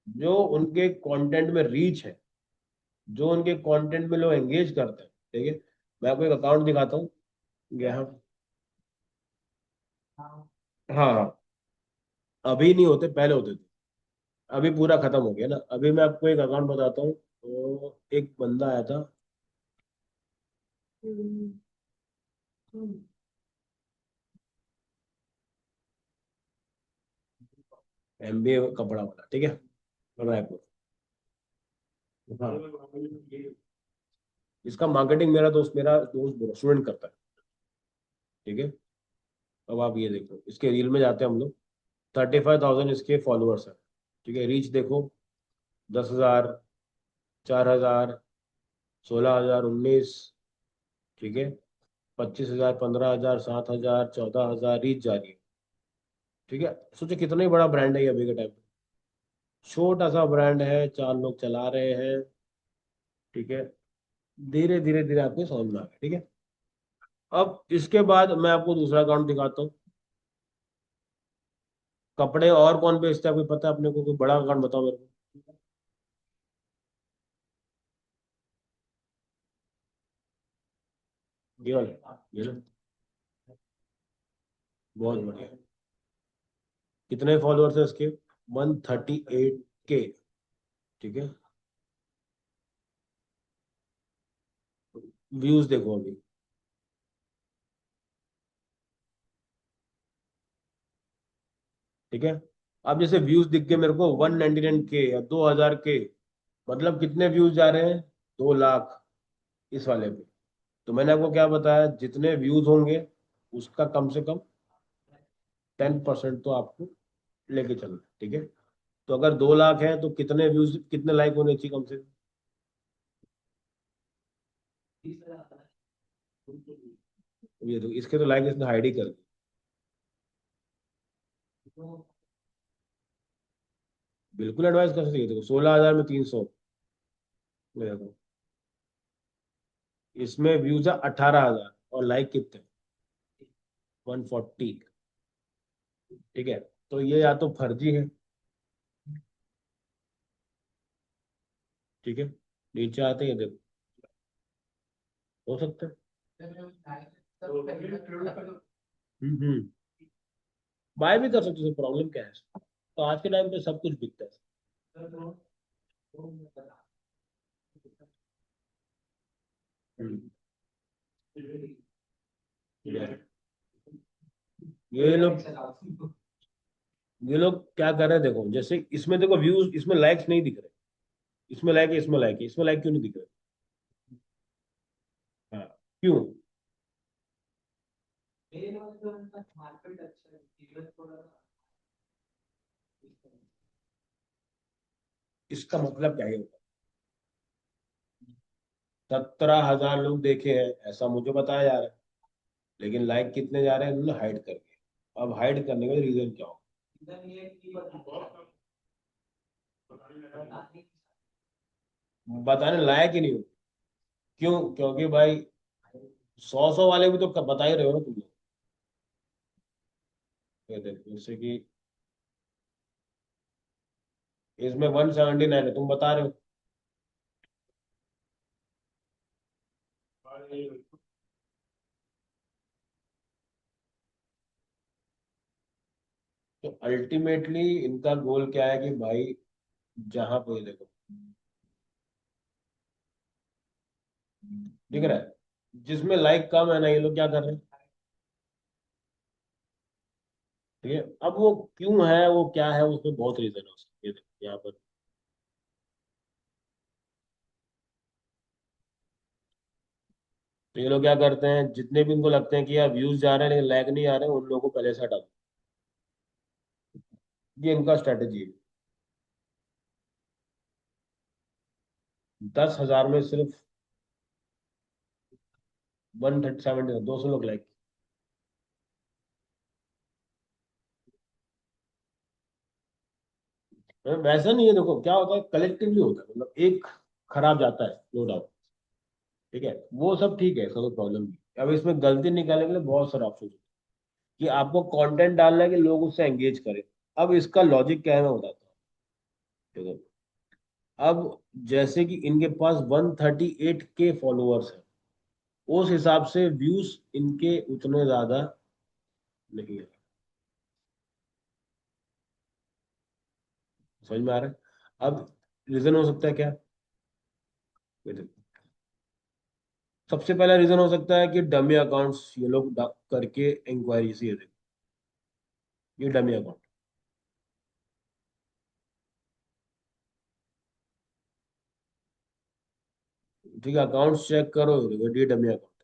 जो उनके कंटेंट में रीच है, जो उनके कंटेंट में लोग एंगेज करते हैं। ठीक है, मैं आपको एक अकाउंट दिखाता हूँ यहाँ। हाँ हाँ, अभी नहीं होते, पहले होते थे, अभी पूरा खत्म हो गया ना। अभी मैं आपको एक अकाउंट बताता हूँ, तो एक बंदा आया था, MBA कपड़ा वाला, ठीक है, रायपुर। हाँ, इसका मार्केटिंग मेरा दोस्त स्टूडेंट करता है। ठीक है। अब आप ये देखो, इसके रील में जाते हैं हम लोग। 35,000 इसके फॉलोअर्स हैं। ठीक है, रीच देखो। 10,000, 4,000, 16,000, 19। ठीक है। 25,000, 15,000, 7,000, 14,000 रीच जा रही है। ठीक है। सोचो कितना ही बड़ा ब्रांड है ये अभी के टाइम पे। छोटा सा ब्रांड है, 4 लोग चला रहे हैं। ठीक है। धीरे धीरे धीरे आपको समझ में आ गया। ठीक है। अब इसके बाद मैं आपको दूसरा अकाउंट दिखाता हूँ। कपड़े और कौन बेचता है, कोई पता है अपने को? कोई बड़ा अकाउंट बताओ मेरे को। ये वाला, ये लो। बहुत बढ़िया। कितने फॉलोअर्स है इसके? 138K। ठीक है। व्यूज देखो अभी। ठीक है। अब जैसे व्यूज दिख गए मेरे को 199K या 2,000K, मतलब कितने व्यूज जा रहे हैं? 2 लाख इस वाले पे। तो मैंने आपको क्या बताया, जितने व्यूज होंगे उसका कम से कम 10% तो आपको लेके चलना है। ठीक है। तो अगर 2 लाख है तो कितने व्यूज, कितने लाइक होने चाहिए कम से कम? 30,000 ये तो इसके तो लाइक इसने हाइड ही कर दी। तो बिल्कुल एडवाइस कर सकते, देखो 16,000 में 300। देखो इसमें व्यूज है 18,000 और लाइक कितने? 140। ठीक है। तो ये या तो फर्जी है। ठीक है। नीचे आते हैं देखो, हो सकता है। हम्म। बाय भी कर सकते हो, प्रॉब्लम क्या है? तो आज के टाइम पे सब कुछ बिकता है। हम्म। ये लोग ये लोग क्या कर रहे हैं देखो, जैसे इसमें देखो व्यूज, इसमें लाइक्स नहीं दिख रहे। इसमें लाइक है, इसमें लाइक है, इसमें लाइक क्यों नहीं दिख रहे? हाँ, क्यों? मार्केट अच्छा है, कीमत थोड़ा इसका मतलब क्या है? 17,000 लोग देखे हैं ऐसा मुझे बताया जा रहा है, लेकिन लाइक कितने जा रहे हैं उन्होंने हाइड कर दिया। अब हाइड करने का रीजन क्या हो? इधर ये की बताने बताने लायक ही नहीं हो। क्यों? क्योंकि भाई 100 वाले भी तो बता ही रहे हो ना तुम लोग। ये देखो जैसे कि इसमें 179 है, तुम बता रहे हो। तो अल्टीमेटली इनका गोल क्या है कि भाई, जहां पे देखो दिख रहा है जिसमें लाइक कम है ना, ये लोग क्या कर रहे हैं? ठीक है। अब वो क्यों है, वो क्या है, उसमें बहुत रीजन है उसके। ये देखो यहाँ पर। तो ये लोग क्या करते हैं, जितने भी उनको लगते हैं कि यार व्यूज जा रहे हैं लेकिन लाइक नहीं आ रहे हैं, उन लोगों को पहले से हटा दो। ये इनका स्ट्रेटेजी है। 10,000 में सिर्फ 137, 200 लोग लाइक। वैसा नहीं है, देखो क्या होता है, कलेक्टिवली होता है, मतलब एक खराब जाता है, नो डाउट। ठीक है, वो सब ठीक है, इसका कोई प्रॉब्लम नहीं। अब इसमें गलती निकालने के लिए बहुत सारे ऑप्शन है कि आपको कंटेंट डालना है कि लोग उससे एंगेज करें। अब इसका लॉजिक क्या है मैं बताता हूँ। देखो, अब जैसे कि इनके पास 138K फॉलोअर्स है, उस हिसाब से व्यूज इनके उतने ज्यादा नहीं है। समझ में आ रहा है? अब रीजन हो सकता है क्या? ये देखो, सबसे पहला रीजन हो सकता है कि डमी अकाउंट्स ये लोग करके इंक्वायरी से, ये देखो, ये डमी अकाउंट। ठीक है, अकाउंट चेक करो, देखो ये डमी अकाउंट।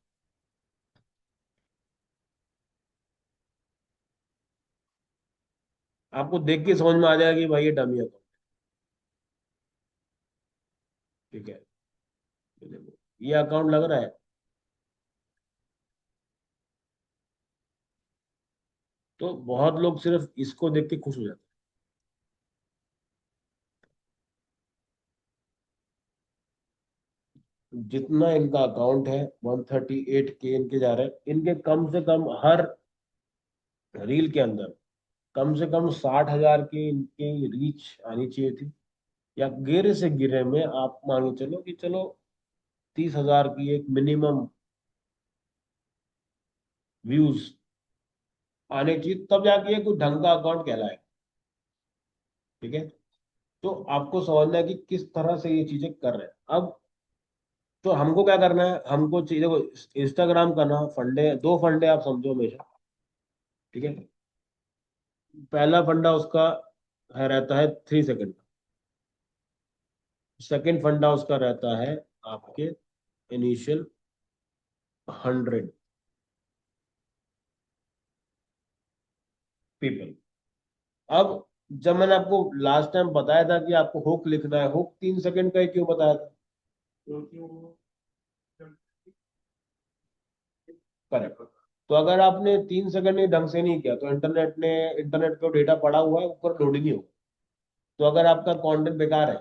आपको देख के समझ में आ जाएगा कि भाई ये डमी अकाउंट। ठीक है, ये देखो, ये अकाउंट लग रहा है। तो बहुत लोग सिर्फ इसको देख के खुश हो जाते हैं। जितना इनका अकाउंट है 138K इनके जा रहे हैं, इनके कम से कम हर रील के अंदर कम से कम 60,000 की इनकी रीच आनी चाहिए थी। या गिरे से गिरे में आप मान के चलो कि चलो 30,000 की एक मिनिमम व्यूज आने चाहिए, तब जाके ये कोई ढंग का अकाउंट कहलाए। ठीक है, तो आपको समझना है कि किस तरह से ये चीजें कर रहे हैं अब। तो हमको क्या करना है, हमको चाहिए, देखो इंस्टाग्राम का ना फंडे, दो फंडे आप समझो हमेशा। ठीक है, पहला फंडा उसका रहता है 3 सेकंड का। सेकंड फंडा उसका रहता है आपके इनिशियल 100 पीपल। अब जब मैंने आपको लास्ट टाइम बताया था कि आपको हुक लिखना है, हुक 3 सेकंड का ही क्यों बताया था? क्योंकि वो करेक्ट। तो अगर आपने 3 सेकंड ही ढंग से नहीं किया तो इंटरनेट पे डेटा पड़ा हुआ है, ऊपर लोड ही नहीं होगा। तो अगर आपका कंटेंट बेकार है,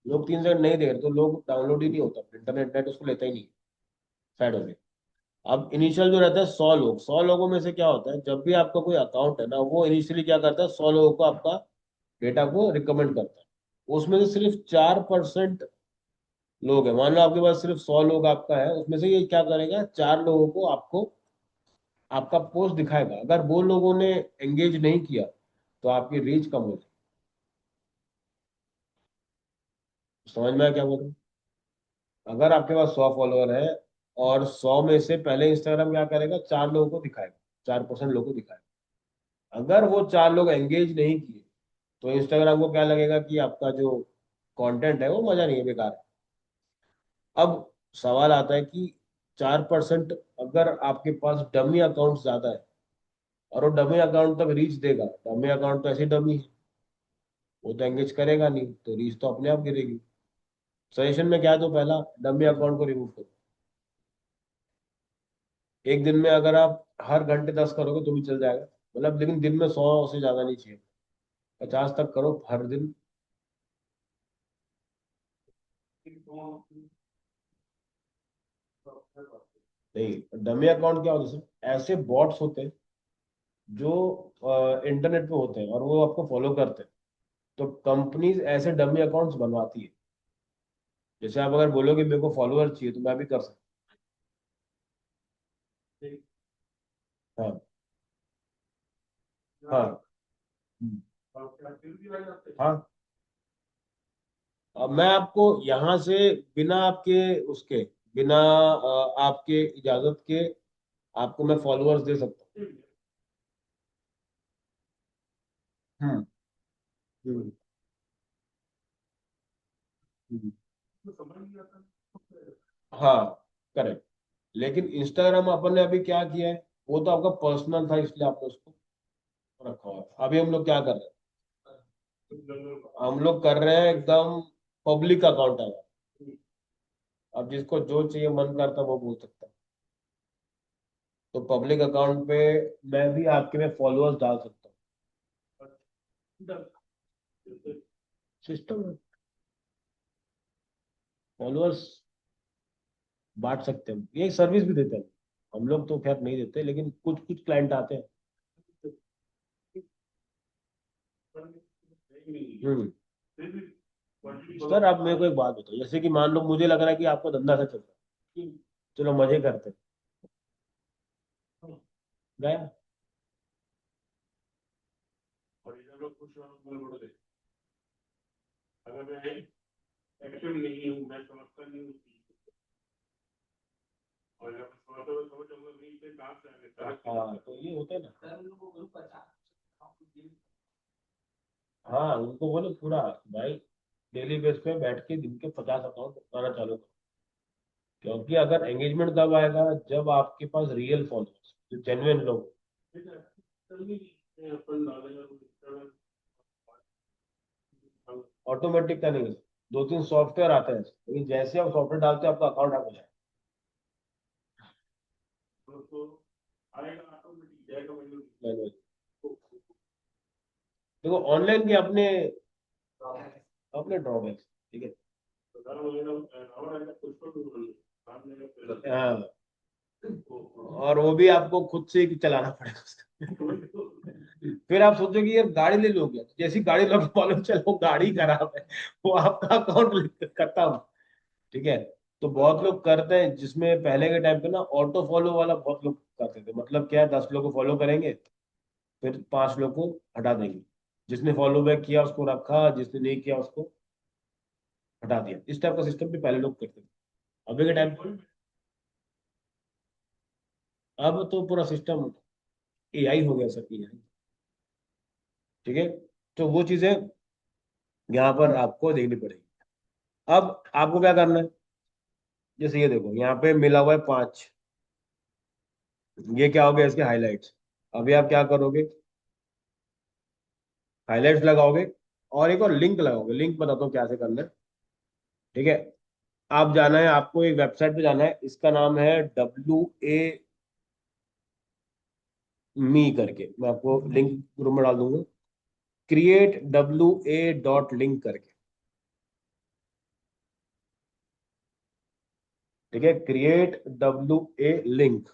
लोग 3 सेकंड नहीं देख रहे, तो लोग डाउनलोड ही नहीं होता, इंटरनेट नेट उसको लेता ही नहीं, साइड हो गए। अब इनिशियल जो रहता है 100 लोग, 100 लोगों में से क्या होता है, जब भी आपका कोई अकाउंट है ना, वो इनिशियली क्या करता है, 100 लोगों को आपका डेटा को रिकमेंड करता है। उसमें से सिर्फ 4% लोग हैं, मान लो आपके पास सिर्फ 100 लोग आपका है, उसमें से ये क्या करेगा, 4 लोगों को आपको आपका पोस्ट दिखाएगा। अगर वो लोगों ने एंगेज नहीं किया तो आपकी रीच कम हो जाएगी। समझ में आया क्या बोल रहा हूँ? अगर आपके पास 100 फॉलोअर है और 100 में से पहले इंस्टाग्राम क्या करेगा, 4 लोगों को दिखाएगा, 4% लोगों को दिखाएगा। अगर वो 4 लोग एंगेज नहीं किए तो इंस्टाग्राम को क्या लगेगा कि आपका जो कंटेंट है वो मजा नहीं है, बेकार है। अब सवाल आता है कि 4%, अगर आपके पास डमी अकाउंट ज्यादा है और वो डमी अकाउंट तक रीच देगा, डमी अकाउंट तो ऐसे डमी है, वो तो एंगेज करेगा नहीं, तो रीच तो अपने आप गिरेगी। सजेशन में क्या है, तो पहला डमी अकाउंट को रिमूव करो। एक दिन में अगर आप हर घंटे 10 करोगे तो भी चल जाएगा, मतलब, लेकिन दिन में 100 से ज्यादा नहीं चाहिए, 50 तक करो हर दिन। नहीं, डमी अकाउंट क्या होता है सर, ऐसे बॉट्स होते हैं जो इंटरनेट पे होते हैं और वो आपको फॉलो करते हैं। तो कंपनीज ऐसे डमी अकाउंट्स बनवाती है। जैसे आप अगर बोलोगे मेरे को फॉलोअर चाहिए तो मैं भी कर सकता हूँ। हाँ। हाँ। हम्म, हाँ। अब मैं आपको यहाँ से बिना आपके उसके, बिना आपके इजाजत के आपको मैं फॉलोअर्स दे सकता हूँ। हम्म। हम्म। हाँ, करेक्ट। लेकिन इंस्टाग्राम अपन ने अभी क्या किया है, वो तो आपका पर्सनल था इसलिए आपने उसको रखा हुआ है। अभी हम लोग क्या कर रहे हैं, हम लोग कर रहे हैं एकदम पब्लिक अकाउंट है। अब जिसको जो चाहिए मन करता है वो बोल सकता है। तो पब्लिक अकाउंट पे मैं भी आपके में फॉलोअर्स डाल सकता हूँ। सिस्टम है, फॉलोअर्स बांट सकते हैं, ये सर्विस भी देते हैं। हम लोग तो खैर नहीं देते, लेकिन कुछ कुछ क्लाइंट आते हैं। हम्म। सर आप मेरे को एक बात बताओ, जैसे कि मान लो मुझे लग रहा है कि आपका धंधा अच्छा चल रहा है, चलो मजे करते हैं, गया। और इधर लोग कुछ बोल दे, अगर मैं एक्टिव नहीं हूँ, मैं समझता नहीं हूँ और जब समझता हूँ समझ जाऊंगा नहीं से कहाँ से आगे हाँ, तो ये होता है ना। सर उन लोगों को ग्रुप अच्छा। हाँ, उनको बोलो पूरा भाई डेली बेस पे बैठ के दिन के 50 अकाउंट बनाना चालू करो। क्योंकि अगर एंगेजमेंट तब आएगा जब आपके पास रियल फॉलोअर्स, जो जेन्युइन लोग। ठीक है, चलिए अपन डालेगा तो Instagram, ऑटोमेटिक का नहीं है, दो तीन सॉफ्टवेयर आते हैं लेकिन जैसे आप सॉफ्टवेयर डालते हैं आपका अकाउंट हैक हो जाएगा। तो आएगा ऑटोमेटिक जाएगा मैन्युअल। मैनुअल। देखो ऑनलाइन के अपने अपने ड्रॉबैक्स, ठीक है। तो सारा वगैरह और आएगा कुछ तो सामने का पहले हाँ, और वो भी आपको खुद से ही चलाना पड़ेगा उसका। फिर आप सोचो कि यार गाड़ी ले लोगे, जैसी गाड़ी लोगे मालूम चलो वो गाड़ी खराब है, वो आपका अकाउंट खत्म। ठीक है। तो बहुत लोग करते हैं, जिसमें पहले के टाइम पे ना ऑटो फॉलो वाला बहुत लोग करते थे। मतलब क्या है, 10 लोग को फॉलो करेंगे, फिर 5 लोग को हटा देंगे। जिसने फॉलो बैक किया उसको रखा, जिसने नहीं किया उसको हटा दिया। इस टाइप का सिस्टम भी पहले लोग करते थे। अभी के टाइम, अब तो पूरा सिस्टम एआई हो गया सब, एआई। ठीक है। तो वो चीजें यहाँ पर आपको देखनी पड़ेगी। अब आपको क्या करना है, जैसे ये देखो यहाँ पे मिला हुआ है 5, ये क्या हो गया इसके हाईलाइट्स। अभी आप क्या करोगे, हाईलाइट्स लगाओगे और एक और लिंक लगाओगे। लिंक बताता हूँ क्या से करना है। ठीक है। आप जाना है, आपको एक वेबसाइट पे जाना है, इसका नाम है WA मी करके। मैं आपको लिंक ग्रुप में डाल दूंगा। create.wa.link करके। ठीक है, create.wa.link।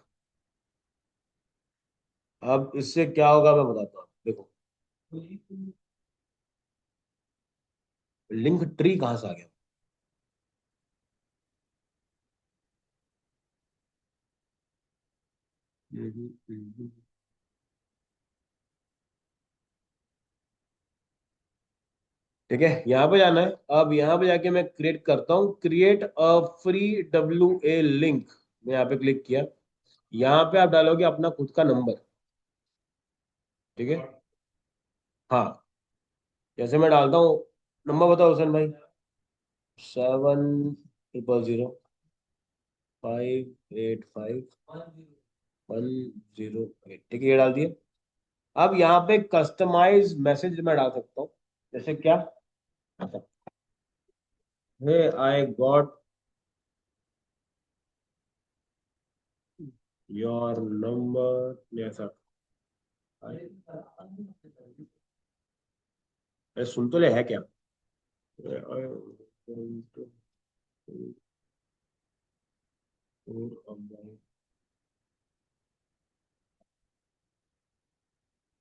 अब इससे क्या होगा मैं बताता हूँ, देखो लिंक ट्री कहां से आ गया। ठीक है, यहाँ पे जाना है। अब यहाँ पे जाके मैं क्रिएट करता हूँ, create a free WA link. मैं यहाँ पे क्लिक किया। यहाँ पे आप डालोगे अपना खुद का नंबर। ठीक है। हाँ, जैसे मैं डालता हूँ, नंबर बताओ हुसैन भाई। 7000585 108। ठीक है, ये डाल दिए। अब यहाँ पे कस्टमाइज मैसेज में डाल सकता हूँ। जैसे क्या, हे आई गॉट योर नंबर, ऐसा। अरे सुन तो ले, है क्या।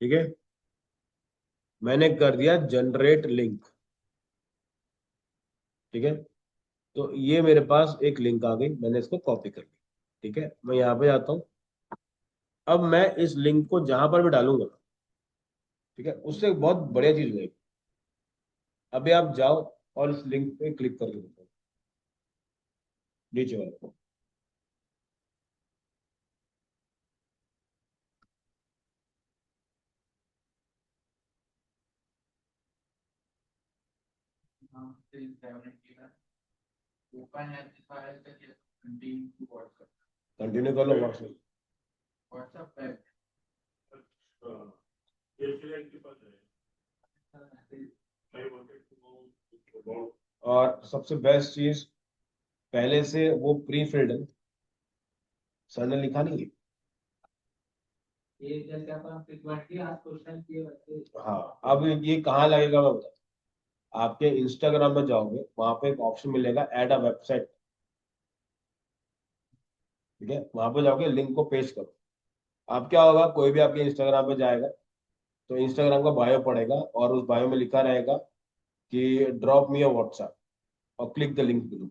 ठीक है, मैंने कर दिया जनरेट लिंक। ठीक है। तो ये मेरे पास एक लिंक आ गई, मैंने इसको कॉपी कर ली। ठीक है, मैं यहाँ पे जाता हूँ। अब मैं इस लिंक को जहां पर भी डालूंगा, ठीक है, उससे एक बहुत बढ़िया चीज हुई। अभी आप जाओ और इस लिंक पे क्लिक करके देखो, नीचे वाले को। Open and the file that is continue to WhatsApp. Continue कर लो व्हाट्सएप। WhatsApp पे ये के पास है। I wanted to know about और सबसे बेस्ट चीज, पहले से वो प्री फिल्ड है, सर ने लिखा नहीं है। ये जैसे अपन फ्रीक्वेंटली आज क्वेश्चन किए वैसे हाँ, अब ये कहाँ लगेगा मैं बता। आपके इंस्टाग्राम में जाओगे, वहां पे एक ऑप्शन मिलेगा ऐड अ वेबसाइट। ठीक है, वहां पे जाओगे, लिंक को पेस्ट करो। अब क्या होगा, कोई भी आपके इंस्टाग्राम पे जाएगा तो इंस्टाग्राम का बायो पड़ेगा और उस बायो में लिखा रहेगा कि ड्रॉप मी अ व्हाट्सएप और क्लिक द लिंक बिलो।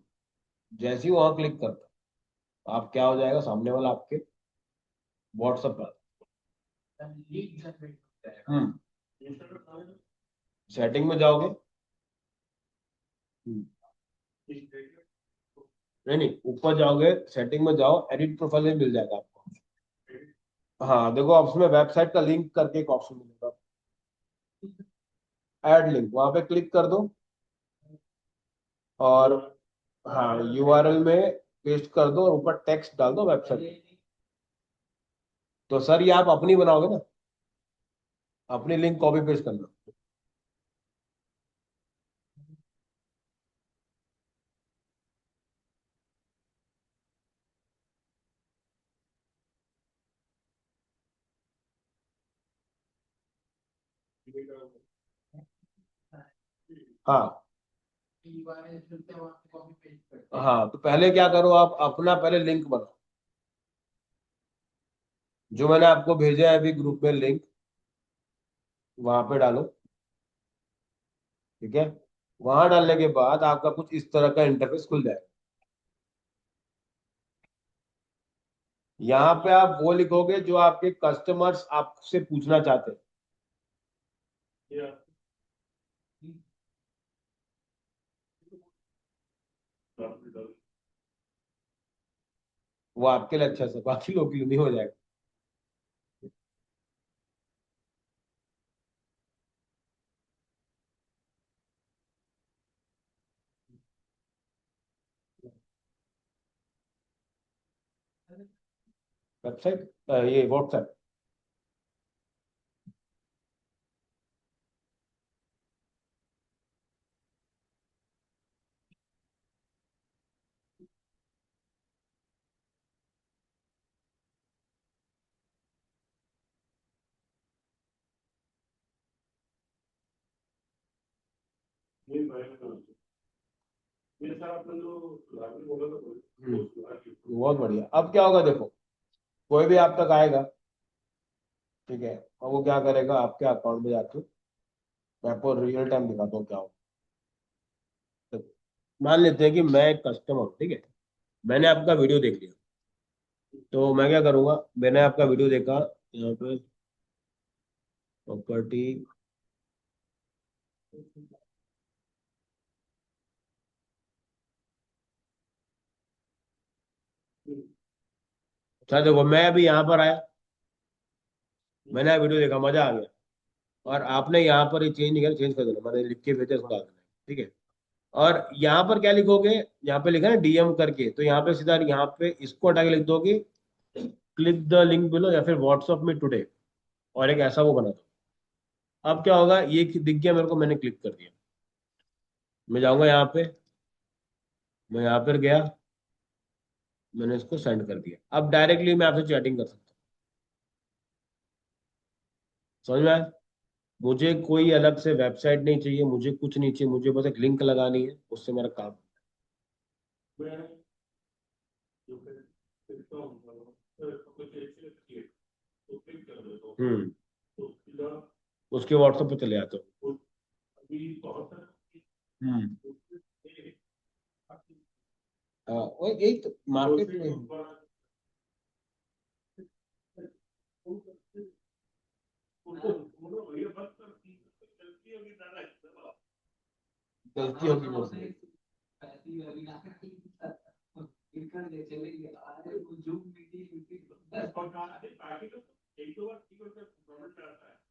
जैसे ही वहां क्लिक करता आप, क्या हो जाएगा, सामने वाला आपके व्हाट्सएप पर। लीड जनरेट होता है। हम्म, सेटिंग में जाओगे। नहीं नहीं, ऊपर जाओगे, सेटिंग में जाओ, एडिट प्रोफाइल में मिल जाएगा आपको। हाँ देखो, ऑप्शन में वेबसाइट का लिंक करके एक ऑप्शन मिलेगा, ऐड लिंक, वहां पे क्लिक कर दो। और हाँ, URL में पेस्ट कर दो और ऊपर टेक्स्ट डाल दो वेबसाइट। तो सर ये आप अपनी बनाओगे ना, अपनी लिंक कॉपी पेस्ट करना। हाँ हाँ, तो पहले क्या करो, आप अपना पहले लिंक बनाओ, जो मैंने आपको भेजा है अभी ग्रुप में लिंक, वहां पे डालो। ठीक है, वहां डालने के बाद आपका कुछ इस तरह का इंटरफेस खुल जाएगा। यहाँ पे आप वो लिखोगे जो आपके कस्टमर्स आपसे पूछना चाहते हैं। वो आपके लिए अच्छा से, बाकी लोग के लिए नहीं हो जाएगा। वेबसाइट, ये व्हाट्सएप। बहुत बढ़िया। अब क्या होगा देखो, कोई भी आप तक आएगा, ठीक है, और वो क्या करेगा, आपके अकाउंट में जाके, मैं आपको रियल टाइम दिखाता हूँ क्या होगा। तो मान लेते हैं कि मैं एक कस्टमर हूँ, ठीक है, मैंने आपका वीडियो देख लिया। तो मैं क्या करूंगा, मैंने आपका वीडियो देखा, यहाँ पे प्रॉपर्टी, अच्छा देखो, मैं अभी यहाँ पर आया, मैंने वीडियो देखा, मजा आ गया, और आपने यहाँ पर ये चेंज नहीं किया, चेंज कर देना, मैंने लिख के भेजा, इसको डाल देना। ठीक है, और यहाँ पर क्या लिखोगे, यहाँ पे लिखा है डीएम करके, तो यहाँ पे सीधा यहाँ पे इसको हटा के लिख दोगे, क्लिक द लिंक बिलो, या फिर व्हाट्सअप में टुडे, और एक ऐसा वो बना दो। अब क्या होगा, ये दिख गया मेरे को, मैंने क्लिक कर दिया, मैं जाऊंगा यहाँ पे, मैं यहाँ पर गया, मैंने इसको सेंड कर दिया। अब डायरेक्टली मैं आपसे चैटिंग कर सकता हूँ। समझ में आया? मुझे कोई अलग से वेबसाइट नहीं चाहिए, मुझे कुछ नहीं चाहिए, मुझे बस एक लिंक लगानी है, उससे मेरा काम। हम्म, उसके व्हाट्सएप पे चले जाते हो। हम्म, हाँ, वो यही तो मार्केट में गलती होगी मुझसे।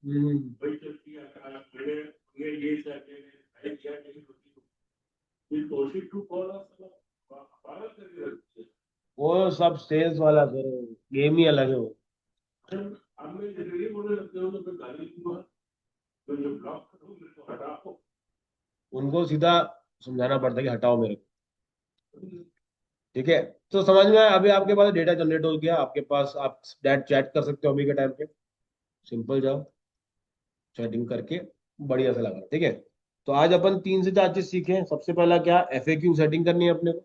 हम्म, वो सब सेल्स वाला सर, गेम ही अलग है वो। उनको सीधा समझाना पड़ता है कि हटाओ मेरे को। ठीक है, तो समझ में आया? अभी आपके पास डेटा जनरेट हो गया आपके पास, आप चैट चैट कर सकते हो अभी के टाइम पे। सिंपल जाओ, चैटिंग करके बढ़िया से लगा। ठीक है, तो आज अपन 3 से 4 चीज सीखे। सबसे पहला क्या, एफएक्यू सेटिंग करनी है अपने को।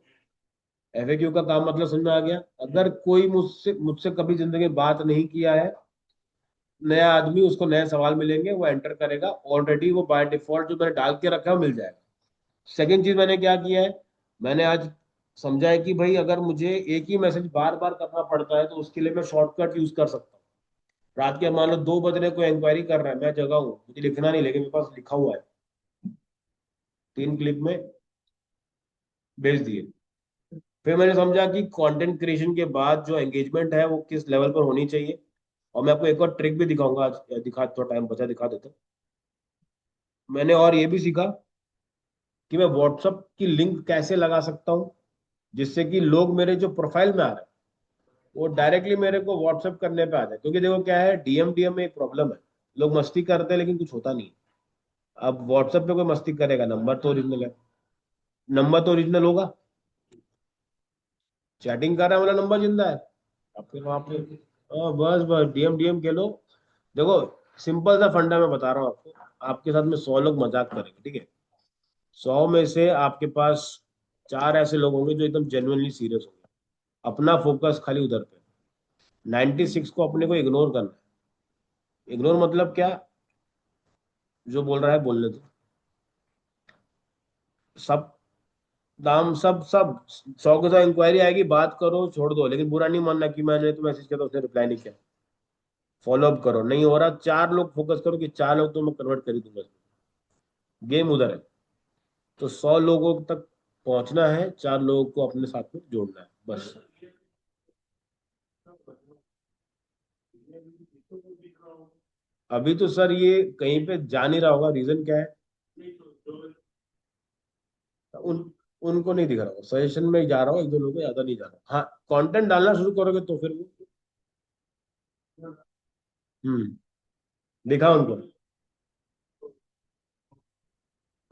एफएक्यू का काम मतलब समझ में आ गया। अगर कोई मुझसे मुझसे कभी जिंदगी में बात नहीं किया है, नया आदमी, उसको नए सवाल मिलेंगे, वो एंटर करेगा, ऑलरेडी वो बाय डिफॉल्ट जो मैंने डाल के रखा है वो मिल जाएगा। सेकंड चीज मैंने क्या किया है, मैंने आज समझा है कि भाई अगर मुझे एक ही मैसेज बार बार करना पड़ता है, तो उसके लिए मैं शॉर्टकट यूज कर सकता हूँ। रात के मान लो 2 बज रहे, कोई इंक्वायरी कर रहा है, मैं जगह हूँ, मुझे लिखना नहीं, लेकिन मेरे पास लिखा हुआ है, 3 क्लिक में भेज दिए। फिर मैंने समझा कि कंटेंट क्रिएशन के बाद जो एंगेजमेंट है वो किस लेवल पर होनी चाहिए। और मैं आपको एक और ट्रिक भी दिखाऊंगा आज, दिखा, थोड़ा टाइम बचा दिखा देता हूँ। मैंने और ये भी सीखा कि मैं व्हाट्सअप की लिंक कैसे लगा सकता हूँ, जिससे कि लोग मेरे जो प्रोफाइल में आ रहे हैं वो डायरेक्टली मेरे को व्हाट्सएप करने पे आ जाए, क्योंकि देखो क्या है, डीएम डीएम में एक प्रॉब्लम है, लोग मस्ती करते हैं लेकिन कुछ होता नहीं। अब व्हाट्सएप पे कोई मस्ती करेगा, नंबर तो ओरिजिनल है, नंबर तो ओरिजिनल होगा, चैटिंग कर रहा है वाला नंबर जिंदा है आपके वहां पे। हाँ बस बस डीएम डीएम के लो। देखो सिंपल सा फंडा मैं बता रहा हूँ आपको, आपके साथ में 100 लोग मजाक करेंगे, ठीक है, 100 में से आपके पास 4 ऐसे लोग होंगे जो एकदम जेन्युइनली सीरियस होंगे, अपना फोकस खाली उधर पे। 96 को अपने को इग्नोर करना है। इग्नोर मतलब क्या, जो बोल रहा है बोलने दो, सब दाम सब सब 100 के 100 इंक्वायरी आएगी, बात करो छोड़ दो, लेकिन बुरा नहीं मानना कि मैंने तो मैसेज किया तो उसने रिप्लाई नहीं किया। फॉलो अप करो, नहीं हो रहा 4 लोग फोकस करो कि 4 लोग तो मैं कन्वर्ट कर ही दूंगा, गेम उधर है। तो 100 लोगों तक पहुंचना है, 4 लोगों को अपने साथ में जोड़ना है बस। अभी तो सर ये कहीं पे जा नहीं रहा होगा, रीजन क्या है, उन उनको नहीं दिख रहा होगा, सजेशन में जा रहा हूँ, 1 2 लोगों को, ज्यादा नहीं जा रहा। हाँ कंटेंट डालना शुरू करोगे तो फिर हम्म दिखा उनको।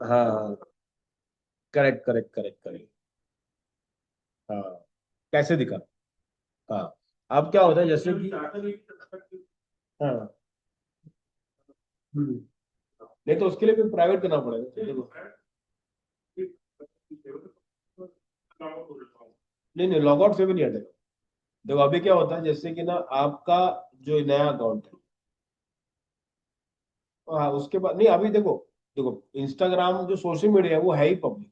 हाँ करेक्ट करेक्ट करेक्ट करेक्ट। हाँ कैसे दिखा। हाँ अब क्या होता है जैसे कि हाँ नहीं तो उसके लिए फिर प्राइवेट करना पड़ेगा देखो। नहीं नहीं लॉग आउट से भी नहीं हटेगा। देखो अभी क्या होता है जैसे कि ना आपका जो नया अकाउंट है, हाँ उसके बाद नहीं, अभी देखो, देखो इंस्टाग्राम जो सोशल मीडिया है वो है ही पब्लिक,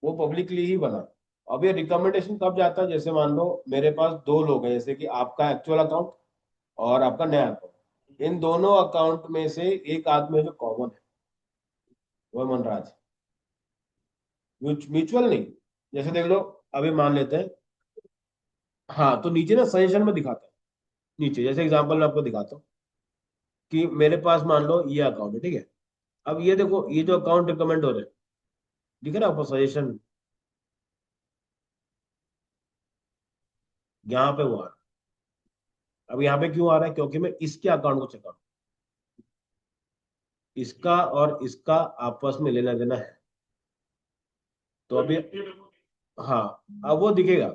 वो पब्लिकली ही बना। अब ये रिकमेंडेशन कब जाता है, जैसे मान लो मेरे पास 2 लोग हैं, जैसे कि आपका एक्चुअल अकाउंट और आपका नया अकाउंट, इन दोनों अकाउंट में से एक आदमी है जो कॉमन है, वो है मनराज। म्यूचुअल नहीं, जैसे देख लो, अभी मान लेते हैं, हाँ तो नीचे ना सजेशन में दिखाता है, नीचे जैसे एग्जांपल मैं आपको दिखाता हूँ कि मेरे पास मान लो ये अकाउंट है, ठीक है, अब ये देखो ये जो अकाउंट रिकमेंड हो रहे हैं, दिख रहा है आपको सजेशन, यहाँ पे वो आ रहा है। अब यहाँ पे क्यों आ रहा है, क्योंकि मैं इसके अकाउंट को चेक, इसका और इसका आपस में लेना देना है, तो अभी हाँ अब वो दिखेगा,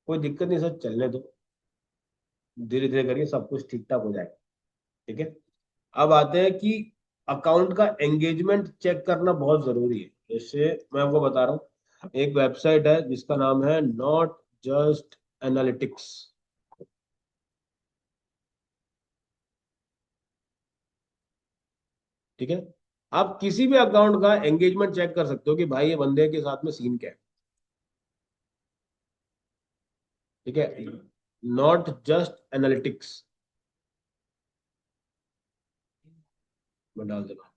कोई दिक्कत नहीं सर, चलने दो, धीरे धीरे करके सब कुछ ठीक ठाक हो जाएगा, ठीक है। अब आते हैं कि अकाउंट का एंगेजमेंट चेक करना बहुत जरूरी है। जैसे मैं आपको बता रहा हूँ, एक वेबसाइट है जिसका नाम है नॉट जस्ट एनालिटिक्स, ठीक है। आप किसी भी अकाउंट का एंगेजमेंट चेक कर सकते हो कि भाई ये बंदे के साथ में सीन क्या है, ठीक है, नॉट जस्ट एनालिटिक्स में डाल देना,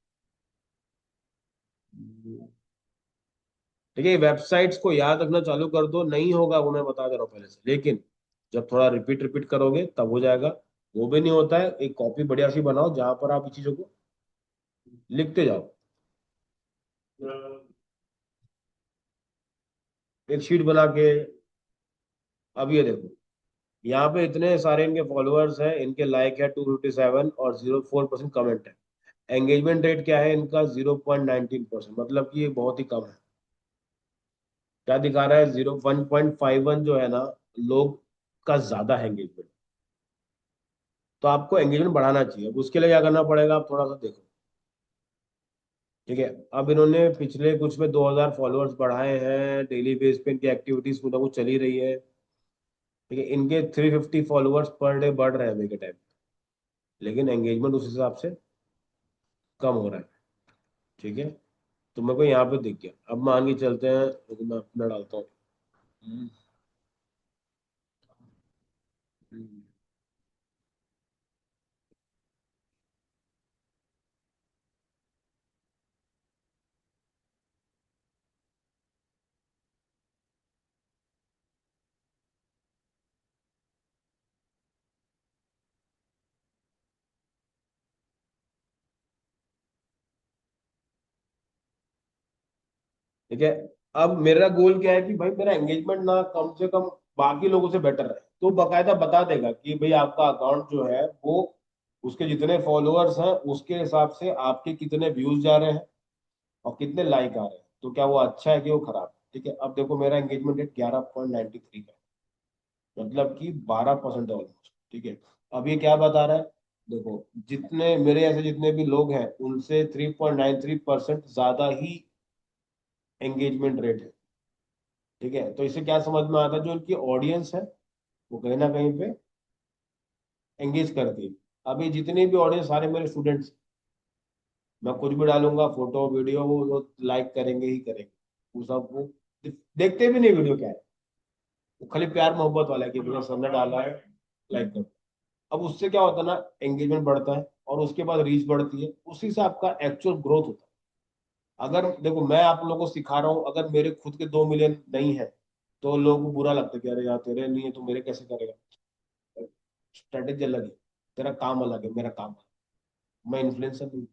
ठीक है। वेबसाइट्स को याद रखना चालू कर दो, नहीं होगा वो मैं बता दे रहा हूँ पहले से, लेकिन जब थोड़ा रिपीट रिपीट करोगे तब हो जाएगा। वो भी नहीं होता है, एक कॉपी बढ़िया सी बनाओ जहां पर आप इन चीजों को लिखते जाओ, एक शीट बना के। अब ये देखो, यहाँ पे इतने सारे इनके फॉलोअर्स हैं, इनके लाइक है 257 और 04% कमेंट है। एंगेजमेंट रेट क्या है इनका, 0.19%, मतलब कि ये बहुत ही कम है। क्या दिखा रहा है, 1.51 जो है ना, लोग का ज्यादा है एंगेजमेंट। तो आपको एंगेजमेंट बढ़ाना चाहिए, अब उसके लिए क्या करना पड़ेगा, आप थोड़ा सा देखो, ठीक है। अब इन्होंने पिछले कुछ में 2000 फॉलोअर्स बढ़ाए हैं, डेली बेस पे इनकी एक्टिविटीज कुछ ना कुछ चली रही है, ठीक है। इनके 350 फॉलोअर्स पर डे बढ़ रहे हैं अभी के टाइम, लेकिन एंगेजमेंट उस हिसाब से कम हो रहा है, ठीक है। तो मेरे को यहाँ पे दिख गया, अब मान के चलते हैं, रुको मैं अपना डालता हूँ। हम्म, हम्म। ठीक है, अब मेरा गोल क्या है कि भाई मेरा एंगेजमेंट ना कम से कम बाकी लोगों से बेटर रहे, तो बकायदा बता देगा कि भाई आपका अकाउंट जो है वो, उसके जितने फॉलोअर्स हैं उसके हिसाब से आपके कितने व्यूज जा रहे हैं और कितने लाइक आ रहे हैं, तो क्या वो अच्छा है कि वो खराब है। ठीक है, अब देखो मेरा एंगेजमेंट रेट 11.93 का है, मतलब कि 12% ऑलमोस्ट। ठीक है, अब ये क्या बता रहा है, देखो जितने मेरे ऐसे जितने भी लोग हैं उनसे 3.93% ज्यादा ही एंगेजमेंट रेट है। ठीक है, तो इससे क्या समझ में आता है, जो उनकी ऑडियंस है वो कहीं ना कहीं पे एंगेज करती है। अभी जितनी भी ऑडियंस, सारे मेरे स्टूडेंट्स, मैं कुछ भी डालूंगा फोटो वीडियो वो लाइक करेंगे ही करेंगे। वो सब वो देखते भी नहीं वीडियो क्या है, वो खाली प्यार मोहब्बत वाला है कि भैया सबने डाला है, लाइक करो। अब उससे क्या होता है ना, एंगेजमेंट बढ़ता है और उसके बाद रीच बढ़ती है, उसी से आपका एक्चुअल ग्रोथ होता है। अगर देखो मैं आप लोगों को सिखा रहा हूँ, अगर मेरे खुद के 2 मिलियन नहीं है तो लोगों को बुरा लगता है कि अरे यार तेरे नहीं है तो मेरे कैसे करेगा। स्ट्रेटेजी अलग है, तेरा काम अलग है, मेरा काम अलग है। मैं इन्फ्लुएंसर नहीं,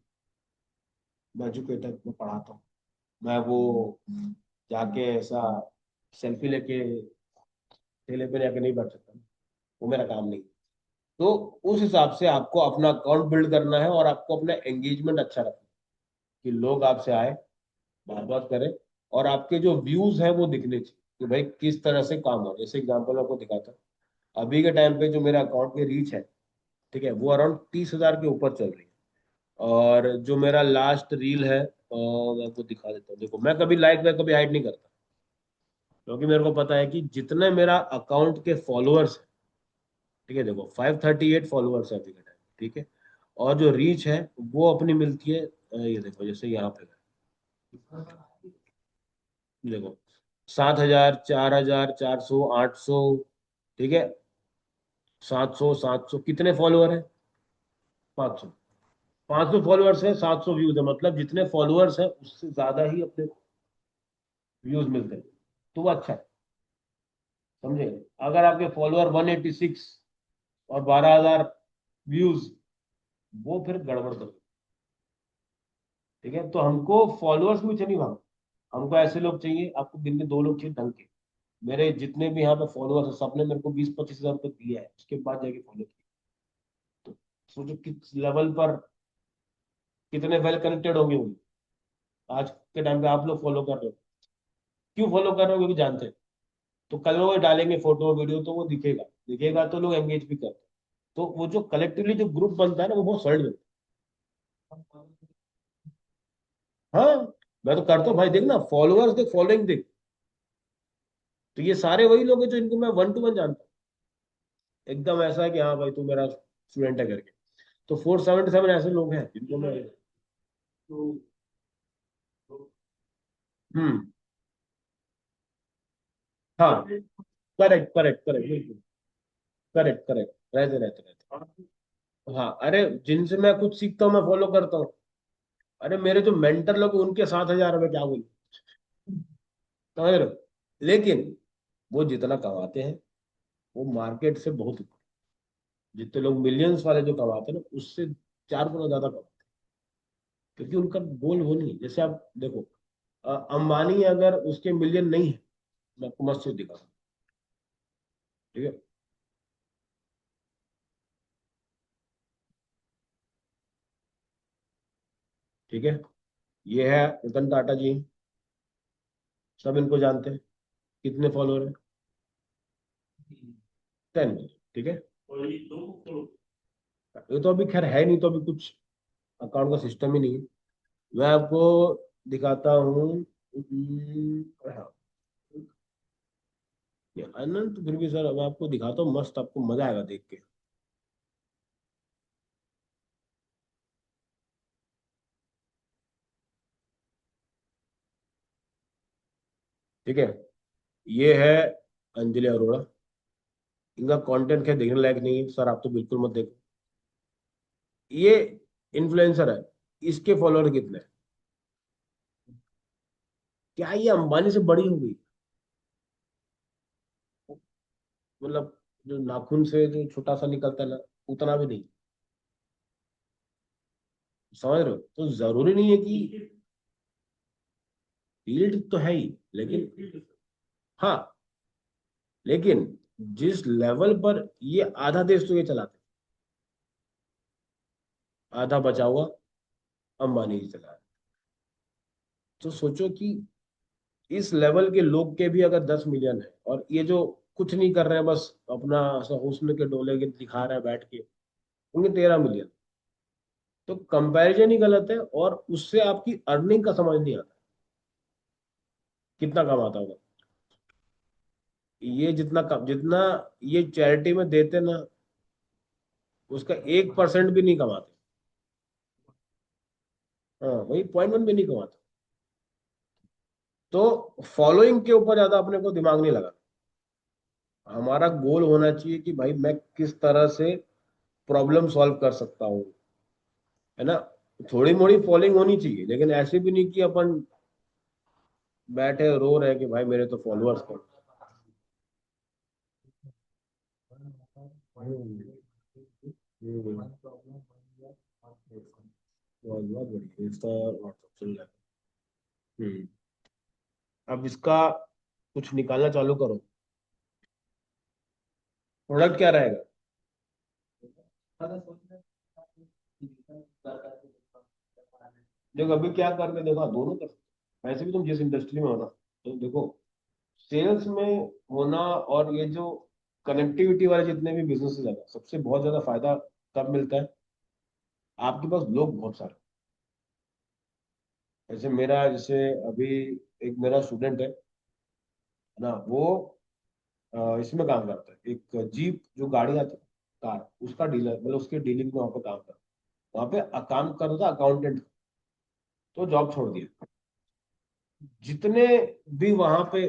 मैं एजुकेटर, मैं पढ़ाता हूँ। मैं वो जाके ऐसा सेल्फी लेके ठेले पे जाके नहीं बैठ सकता, वो मेरा काम नहीं। तो उस हिसाब से आपको अपना अकाउंट बिल्ड करना है और आपको अपना एंगेजमेंट अच्छा रखना है कि लोग आपसे आए, बात बात करें, और आपके जो व्यूज हैं वो दिखने चाहिए कि भाई किस तरह से काम हो। जैसे एग्जांपल आपको दिखाता हूँ, अभी के टाइम पे जो मेरा अकाउंट की रीच है, ठीक है, वो अराउंड 30,000 के ऊपर चल रही है। और जो मेरा लास्ट रील है, मैं आपको दिखा देता हूँ। देखो मैं कभी लाइक मैं कभी हाइड नहीं करता, क्योंकि मेरे को पता है कि जितने मेरा अकाउंट के फॉलोअर्स, ठीक है, देखो 538 फॉलोअर्स है अभी के टाइम, ठीक है, और जो रीच है वो अपनी मिलती है, ये देखो जैसे यहाँ पे देखो 7,000, 4,000, 400, 800, ठीक है, 700, 700 कितने फॉलोअर है, 500। 500 फॉलोअर्स है, 700 व्यूज है, मतलब जितने फॉलोअर्स है उससे ज्यादा ही अपने व्यूज मिलते हैं, तो वो अच्छा है। समझे, अगर आपके फॉलोअर 186 और 12,000 व्यूज, वो फिर गड़बड़ कर। ठीक है, तो हमको फॉलोअर्स में चाहिए भाग, हमको ऐसे लोग चाहिए, आपको दिन में 2 लोग चाहिए ढंग के। मेरे जितने भी यहाँ पे फॉलोअर्स है सबने मेरे को 20-25 हजार रुपये दिया है, उसके बाद जाके फॉलो किया। तो सोचो किस लेवल पर, कितने वेल कनेक्टेड होंगे वो। आज के टाइम पे आप लोग फॉलो कर रहे हो, क्यों फॉलो कर रहे हो, क्योंकि जानते हैं। तो कल वो डालेंगे फोटो वीडियो तो वो दिखेगा, दिखेगा तो लोग एंगेज भी करते हैं। तो वो जो कलेक्टिवली जो ग्रुप बनता है ना वो बहुत सॉलिड बनता है। हाँ, मैं तो करता हूँ भाई, देख ना फॉलोअर्स देख, फॉलोइंग देख, तो ये सारे वही लोग हैं जो इनको मैं 1 to 1 जानता हूँ। एकदम ऐसा है कि हाँ भाई तू मेरा स्टूडेंट है करके। तो 477 ऐसे लोग हैं जिनको मैं, हम्म, हाँ, करेक्ट करेक्ट करेक्ट, बिल्कुल करेक्ट करेक्ट, रहते रहते रहते। हाँ, अरे जिनसे मैं कुछ सीखता हूँ मैं फॉलो करता हूँ। अरे मेरे जो मेंटर लोग हैं, उनके 7,000 में क्या बोलूं, समझ रहे हो? लेकिन वो जितना कमाते हैं वो मार्केट से बहुत ऊपर, जितने लोग मिलियंस वाले जो कमाते हैं ना उससे 4 गुना ज्यादा कमाते हैं। क्योंकि उनका गोल वो नहीं है। जैसे आप देखो, अंबानी अगर उसके मिलियन नहीं है, मैं आपको मस्त चीज दिखाऊं, ठीक है, ठीक है, ये है रतन टाटा जी, सब इनको जानते हैं। कितने फॉलोअर है, 10 मिलियन, ठीक है। और ये दो करोड़। ये तो अभी खैर है नहीं, तो अभी कुछ अकाउंट का सिस्टम ही नहीं है। मैं आपको दिखाता हूँ। हाँ, ये अनंत, फिर भी सर मैं आपको दिखाता हूँ, मस्त आपको मजा आएगा देख के। ठीक है, ये है अंजलि अरोड़ा। इनका कंटेंट क्या देखने लायक नहीं है सर, आप तो बिल्कुल मत देखो। ये इन्फ्लुएंसर है, इसके फॉलोअर कितने हैं? क्या ये अंबानी से बड़ी हो गई, मतलब जो नाखून से जो छोटा सा निकलता है ना, उतना भी नहीं। समझ रहे हो? तो जरूरी नहीं है कि, फील्ड तो है ही, लेकिन हाँ, लेकिन जिस लेवल पर ये आधा देश तो ये चलाते, आधा बचा हुआ अंबानी जी चला रहे। तो सोचो कि इस लेवल के लोग के भी अगर 10 मिलियन है, और ये जो कुछ नहीं कर रहे हैं, बस अपना ऐसा हुस्न के डोले के दिखा रहे हैं बैठ के, उनके 13 मिलियन। तो कंपैरिजन ही गलत है, और उससे आपकी अर्निंग का समझ नहीं आता कितना कमाता होगा। ये जितना ये चैरिटी में देते ना, उसका 1% भी नहीं कमाते। हाँ, वही 0.1 भी नहीं कमाते। तो फॉलोइंग के ऊपर ज्यादा अपने को दिमाग नहीं लगा। हमारा गोल होना चाहिए कि भाई मैं किस तरह से प्रॉब्लम सॉल्व कर सकता हूँ, है ना। थोड़ी मोड़ी फॉलोइंग होनी चाहिए, लेकिन ऐसे भी नहीं कि अपन बैठे रो रहे हैं कि भाई मेरे तो फॉलोअर्स कम। बहुत बहुत बढ़िया, इंस्टा और व्हाट्सएप चल रहा है। अब इसका कुछ निकालना चालू करो। प्रोडक्ट क्या रहेगा? अगर सोच रहे हैं कि डिजिटल कर करके देखो अभी क्या करके देखो, दोनों कर सकते हो। वैसे भी तुम जिस इंडस्ट्री में हो ना, तो देखो सेल्स में होना, और ये जो कनेक्टिविटी वाले जितने भी बिजनेसेस है ना, सबसे बहुत ज्यादा फायदा कब मिलता है? आपके पास लोग बहुत सारे। जैसे अभी एक मेरा स्टूडेंट है ना, वो इसमें काम करता है, एक जीप जो गाड़ी आती है, कार, उसका डीलर, मतलब उसके डीलिंग में वहाँ पे काम करता है। वहाँ पे काम कर रहा था अकाउंटेंट, तो जॉब छोड़ दिया। जितने भी वहां पे